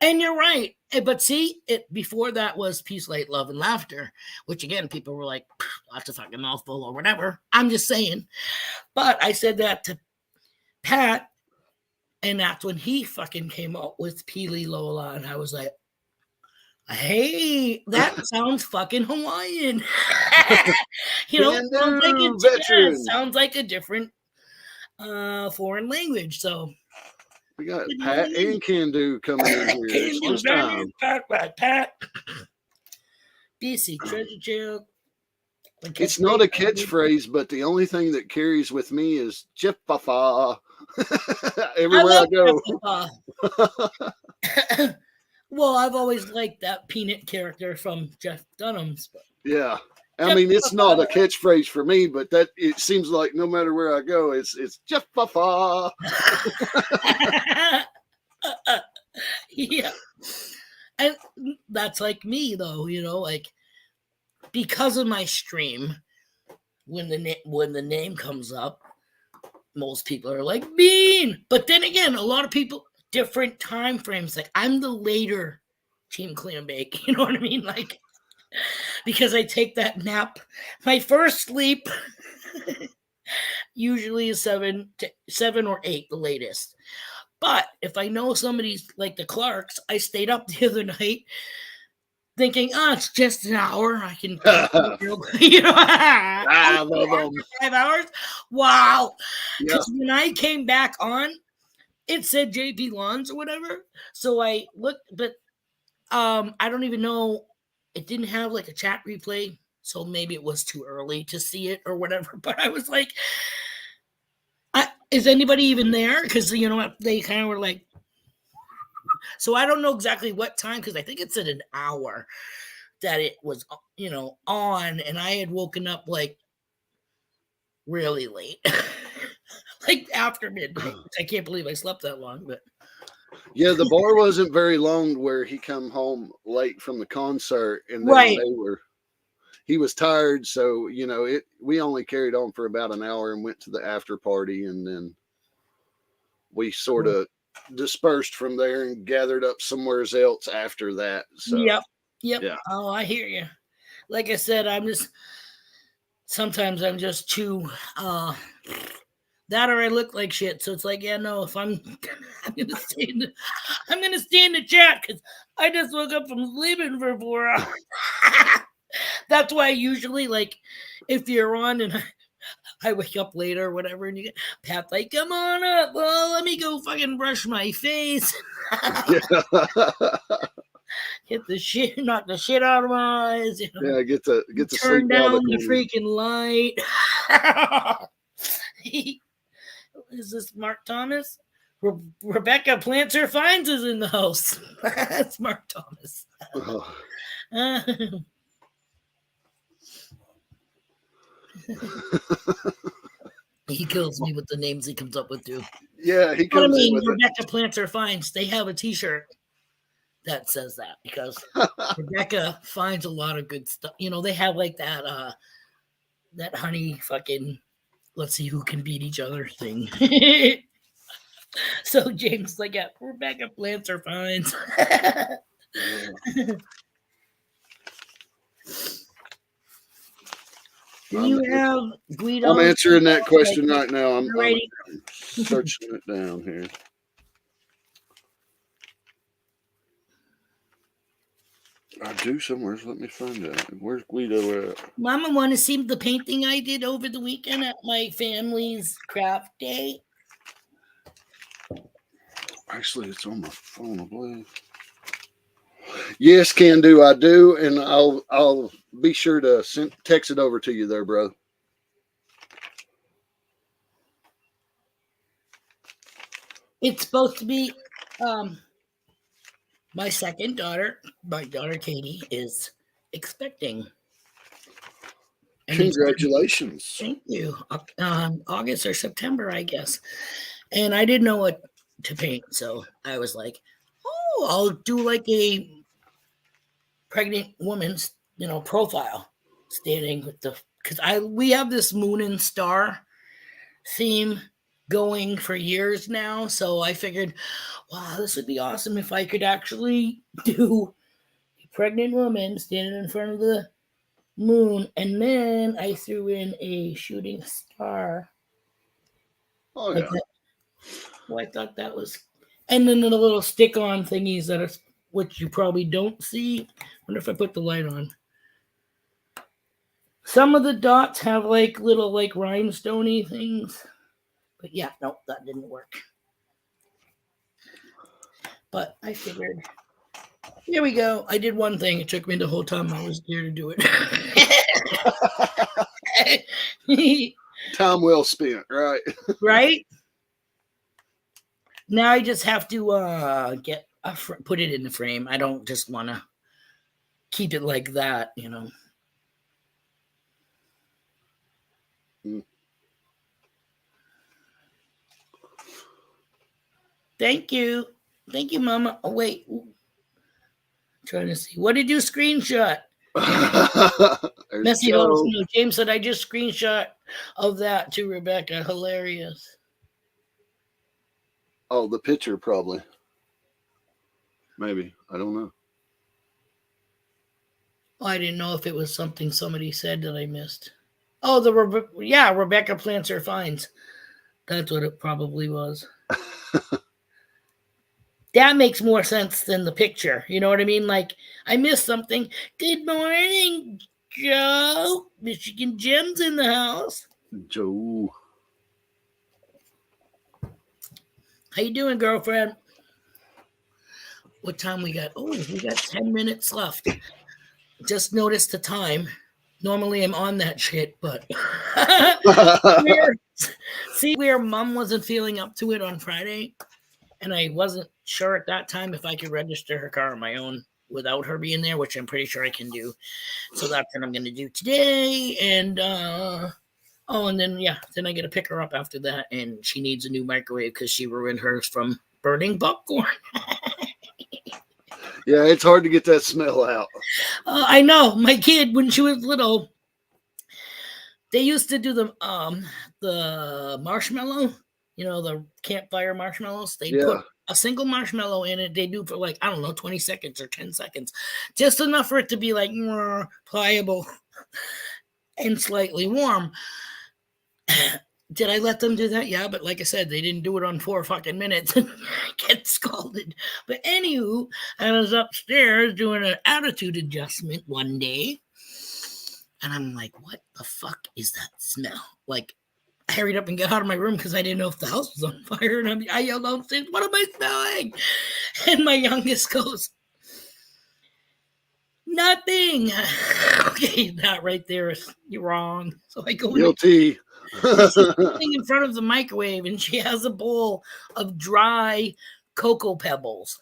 And you're right. But see, before that was peace, light, love, and laughter, which again, people were like, that's a fucking mouthful or whatever. I'm just saying. But I said that to Pat, and that's when he fucking came up with PeLiLoLa, and I was like, hey, that sounds fucking Hawaiian. Sounds like a different foreign language. So we got Pat and Can-Do coming in here. Pat. BC Treasure Jail. It's not a catchphrase, but the only thing that carries with me is Jeff-fa-fa. Everywhere I go. Well, I've always liked that peanut character from Jeff Dunham's. But yeah. I mean, it's not a catchphrase for me, but it seems like no matter where I go, it's Jeff-fa-fa. Yeah. And that's like me, though, like because of my stream, when the name comes up, most people are like Bean. But then again, a lot of people, different time frames. Like I'm the later Team Clean Bake. You know what I mean? Like because I take that nap. My first sleep usually is 7 or 8, the latest. But if I know somebody's like the Clarks, I stayed up the other night thinking, oh, it's just an hour. I can, you know, I love them. 5 hours. Wow. Yeah. Because when I came back on, it said JP Lawns or whatever. So I looked, but I don't even know. It didn't have like a chat replay. So maybe it was too early to see it or whatever. But I was like, is anybody even there? Because, you know what? They kind of were like, so I don't know exactly what time, because I think it said an hour that it was, you know, on, and I had woken up like really late, like after midnight. I can't believe I slept that long, but Yeah, the bar wasn't very long where he come home late from the concert, and then right. he was tired, so you know we only carried on for about an hour and went to the after party, and then we sort of dispersed from there and gathered up somewhere else after that. So Yep. Yeah. Oh, I hear you. Like I said, sometimes I'm just too that, or I look like shit. So it's like, yeah, no, if I'm gonna stay in the chat because I just woke up from sleeping for 4 hours. That's why I usually, like, if you're on and I wake up later or whatever, and you get Pat like, come on up. Well, let me go fucking brush my face. Get the shit, knock the shit out of my eyes. You know? Yeah, get to Turn sleep down while the freaking light. Is this Mark Thomas? Rebecca Planter Finds is in the house. That's Mark Thomas. He kills me with the names he comes up with too. Yeah, he comes in with Rebecca Planter Finds. They have a T-shirt that says that because Rebecca finds a lot of good stuff. You know, they have like that that honey fucking let's see who can beat each other thing. So James like, yeah, Rebecca Planter Finds. Do you have Guido? I'm answering that question right now. I'm searching it down here. I do somewhere. Let me find out. Where's Guido at? Mama want to see the painting I did over the weekend at my family's craft day? Actually, it's on my phone, I believe. Yes, can do. I do, and I'll be sure to text it over to you there, bro. It's supposed to be my second daughter. My daughter Katie is expecting. And congratulations! Thank you. August or September, I guess. And I didn't know what to paint, so I was like, "Oh, I'll do like a pregnant woman's, you know, profile, standing with because we have this moon and star theme going for years now. So I figured, wow, this would be awesome if I could actually do a pregnant woman standing in front of the moon, and then I threw in a shooting star. Oh yeah. Well, I thought that was, and then the little stick-on thingies that are, which you probably don't see. I wonder if I put the light on. Some of the dots have like little like rhinestoney things, but yeah, nope, that didn't work. But I figured, here we go. I did one thing. It took me the whole time I was there to do it. Time well spent, right? Right? Now I just have to put it in the frame. I don't just want to keep it like that, you know. Thank you, Mama. Oh wait, trying to see. What did you screenshot? Messy Holes. No, James said I just screenshot of that to Rebecca. Hilarious. Oh, the picture probably. Maybe. I don't know. Oh, I didn't know if it was something somebody said that I missed. Oh, Rebecca Plants Her Finds. That's what it probably was. That makes more sense than the picture. You know what I mean? Like, I missed something. Good morning, Joe. Michigan Jim's in the house. Joe. How you doing, girlfriend? What time we got? Oh, we got 10 minutes left. Just noticed the time. Normally I'm on that shit, but see where mom wasn't feeling up to it on Friday, and I wasn't sure at that time if I could register her car on my own without her being there, which I'm pretty sure I can do. So that's what I'm gonna do today. And and then then I get to pick her up after that, and she needs a new microwave because she ruined hers from burning popcorn. Yeah, it's hard to get that smell out. I know. My kid, when she was little, they used to do the marshmallow, the campfire marshmallows. They put a single marshmallow in it. They do for like, I don't know, 20 seconds or 10 seconds. Just enough for it to be like pliable and slightly warm. Did I let them do that? Yeah, but like I said, they didn't do it on 4 fucking minutes and get scalded. But anywho, I was upstairs doing an attitude adjustment one day, and I'm like, what the fuck is that smell? Like, I hurried up and got out of my room because I didn't know if the house was on fire, and I yelled downstairs, what am I smelling? And my youngest goes, nothing. Okay, that right there, you're wrong. So I go guilty. She's sitting in front of the microwave, and she has a bowl of dry cocoa pebbles.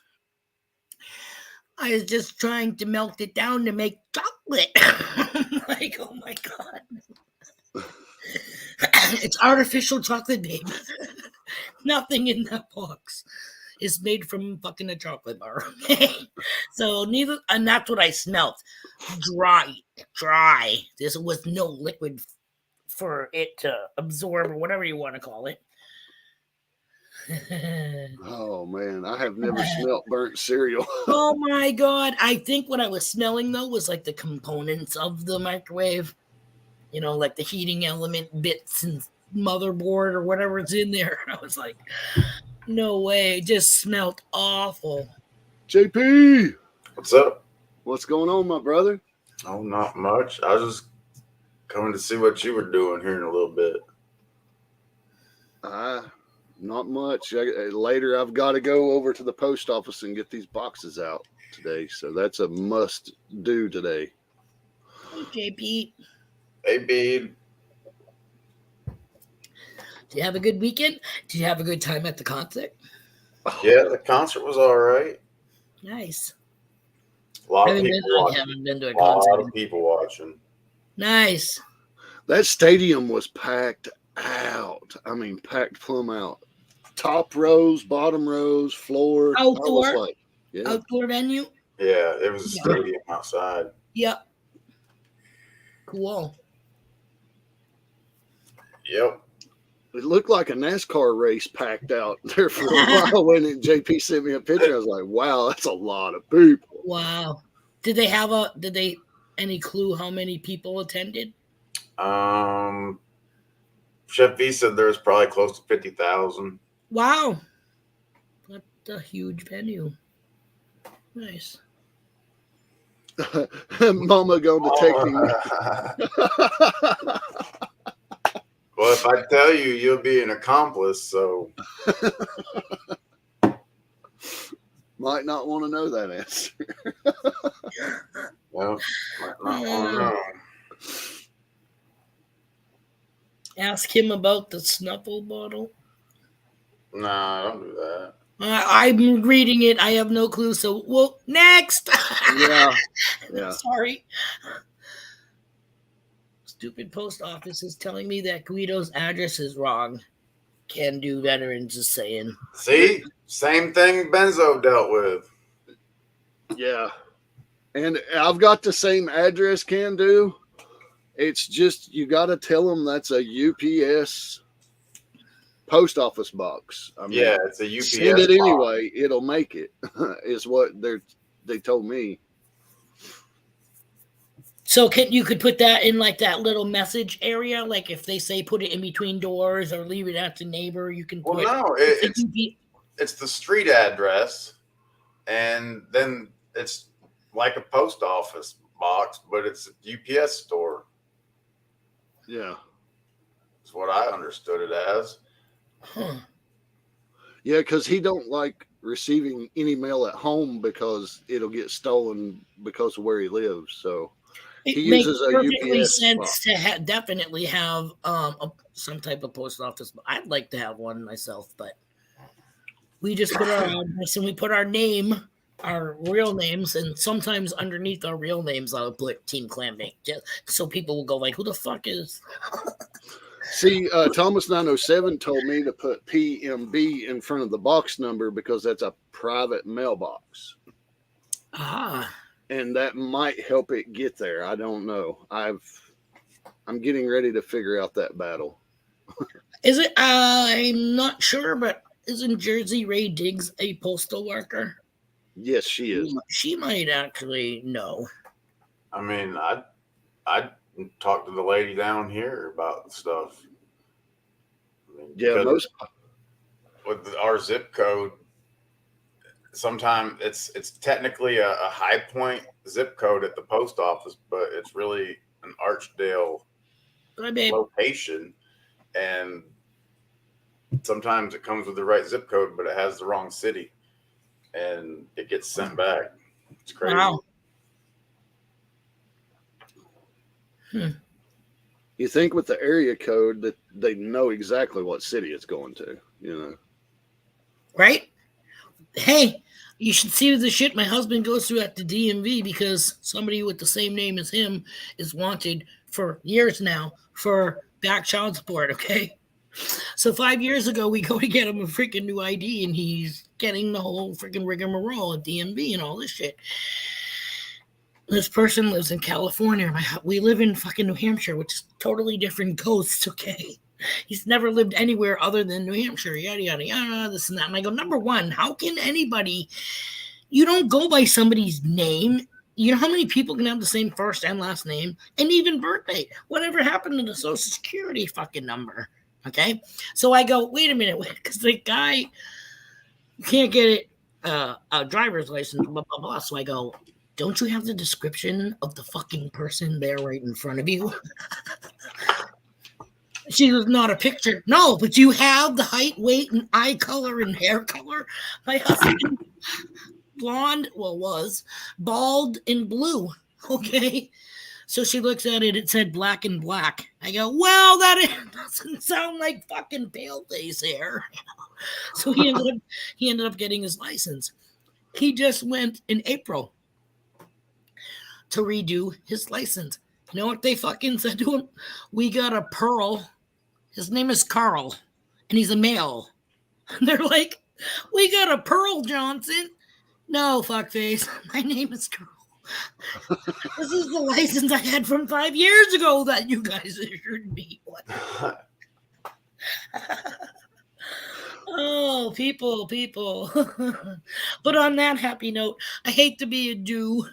I was just trying to melt it down to make chocolate. I'm like, oh my God. It's artificial chocolate, babe. Nothing in that box is made from fucking a chocolate bar. So and that's what I smelled. Dry. This was no liquid for it to absorb, or whatever you want to call it. Oh man, I have never smelt burnt cereal. Oh my God. I think what I was smelling though was like the components of the microwave, like the heating element bits and motherboard or whatever's in there. I was like, no way. It just smelled awful. JP, what's up? What's going on, my brother? Oh, not much. I was just coming to see what you were doing here in a little bit. Not much. Later, I've got to go over to the post office and get these boxes out today. So that's a must do today. Hey, JP. Hey, Bean. Did you have a good weekend? Did you have a good time at the concert? Yeah, the concert was all right. Nice. A lot of people watching. I haven't been to a concert. A lot of people watching. Nice. That stadium was packed out. I mean, packed plumb out. Top rows, bottom rows, floor. Outdoor? Outdoor venue? Yeah, it was a stadium outside. Yep. Cool. Yep. It looked like a NASCAR race packed out there for a while. When JP sent me a picture, I was like, wow, that's a lot of people. Wow. Did they any clue how many people attended? Chef V said there's probably close to 50,000. Wow. That's a huge venue. Nice. Mama going to take me. Well, if I tell you, you'll be an accomplice, so. Might not want to know that answer. Well, might not want to know. Ask him about the snuffle bottle. Nah, don't do that. I'm reading it. I have no clue. So, well, next. Yeah. Sorry. Stupid post office is telling me that Guido's address is wrong. Can do veterans is saying. See? Same thing Benzo dealt with. Yeah. And I've got the same address, Can Do. It's just, you got to tell them that's a UPS post office box. I mean, yeah, it's a UPS send it box. anyway. It'll make it, is what they told me. So you could put that in like that little message area, like if they say put it in between doors or leave it at the neighbor, you can put. Well, no, it's the street address, and then it's like a post office box, but it's a UPS store. Yeah. That's what I understood it as. Huh. Yeah, because he don't like receiving any mail at home because it'll get stolen because of where he lives. So he It makes uses a perfectly UPS sense box. to definitely have some type of post office. I'd like to have one myself, but we just put our address and we put our name, our real names, and sometimes underneath our real names, I'll put Team Clammate, just so people will go like, "Who the fuck is?" See, Thomas 907 told me to put PMB in front of the box number because that's a private mailbox. Ah, And that might help it get there. I don't know. I'm getting ready to figure out that battle. is it? I'm not sure, but isn't Jersey Ray Diggs a postal worker? Yes, she is. She might actually know. I mean, I'd talk to the lady down here about stuff. I mean, Yeah, because most with our zip code, sometimes it's technically a High Point zip code at the post office, but it's really an Archdale I mean, location, and sometimes it comes with the right zip code, but it has the wrong city, and it gets sent back. It's crazy. wow. you think with the area code that they know exactly what city it's going to, you know. Right? Hey, you should see the shit my husband goes through at the DMV because somebody with the same name as him is wanted for years now for back child support, okay? So 5 years ago, we go to get him a freaking new ID, and he's getting the whole freaking rigmarole at DMV and all this shit. This person lives in California. We live in fucking New Hampshire, which is totally different coast, okay? He's never lived anywhere other than New Hampshire, yada, yada, yada, this and that. And I go, number one, how can anybody, you don't go by somebody's name. You know how many people can have the same first and last name and even birthday? Whatever happened to the social security fucking number? Okay. So I go, wait a minute, because the guy can't get it, a driver's license, blah, blah, blah. So I go, don't you have the description of the fucking person there right in front of you? She was not a picture. No, but you have the height, weight, and eye color and hair color. My husband, blonde, was bald and blue. Okay. So she looks at it, it said black and black. I go, well, that doesn't sound like fucking pale face hair. So he ended up getting his license. He just went in April to redo his license. You know what they fucking said to him? We got a Pearl. His name is Carl, and he's a male. And they're like, we got a Pearl Johnson. No, fuckface. My name is Carl. This is the license I had from 5 years ago that you guys issued me. What? Oh, people. But on that happy note, I hate to be a do,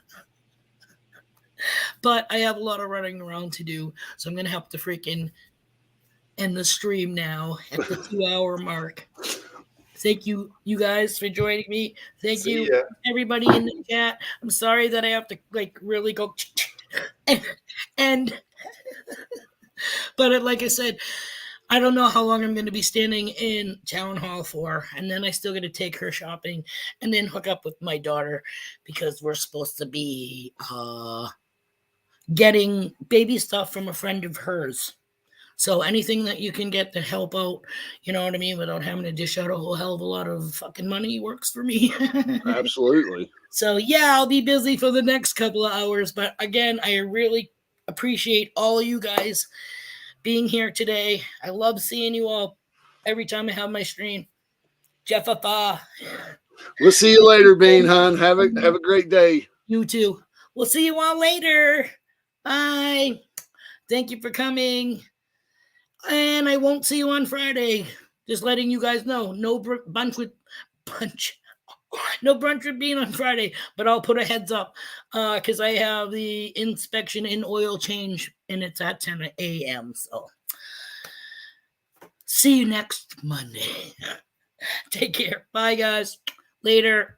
but I have a lot of running around to do. So I'm going to have to freaking end the stream now at the 2-hour mark. Thank you guys for joining me. Thank See you ya. everybody in the chat. I'm sorry that I have to like really go and but like I said, I don't know how long I'm going to be standing in town hall for, and then I still got to take her shopping and then hook up with my daughter because we're supposed to be getting baby stuff from a friend of hers. So anything that you can get to help out, you know what I mean, without having to dish out a whole hell of a lot of fucking money works for me. Absolutely. So yeah, I'll be busy for the next couple of hours. But again, I really appreciate all of you guys being here today. I love seeing you all every time I have my stream. Jeff We'll see you later, Bean, hon. Have a great day. You too. We'll see you all later. Bye. Thank you for coming. And I won't see you on Friday. Just letting you guys know. No brunch with Bean on Friday, but I'll put a heads up because I have the inspection and oil change, and it's at 10 a.m. So see you next Monday. Take care. Bye, guys. Later.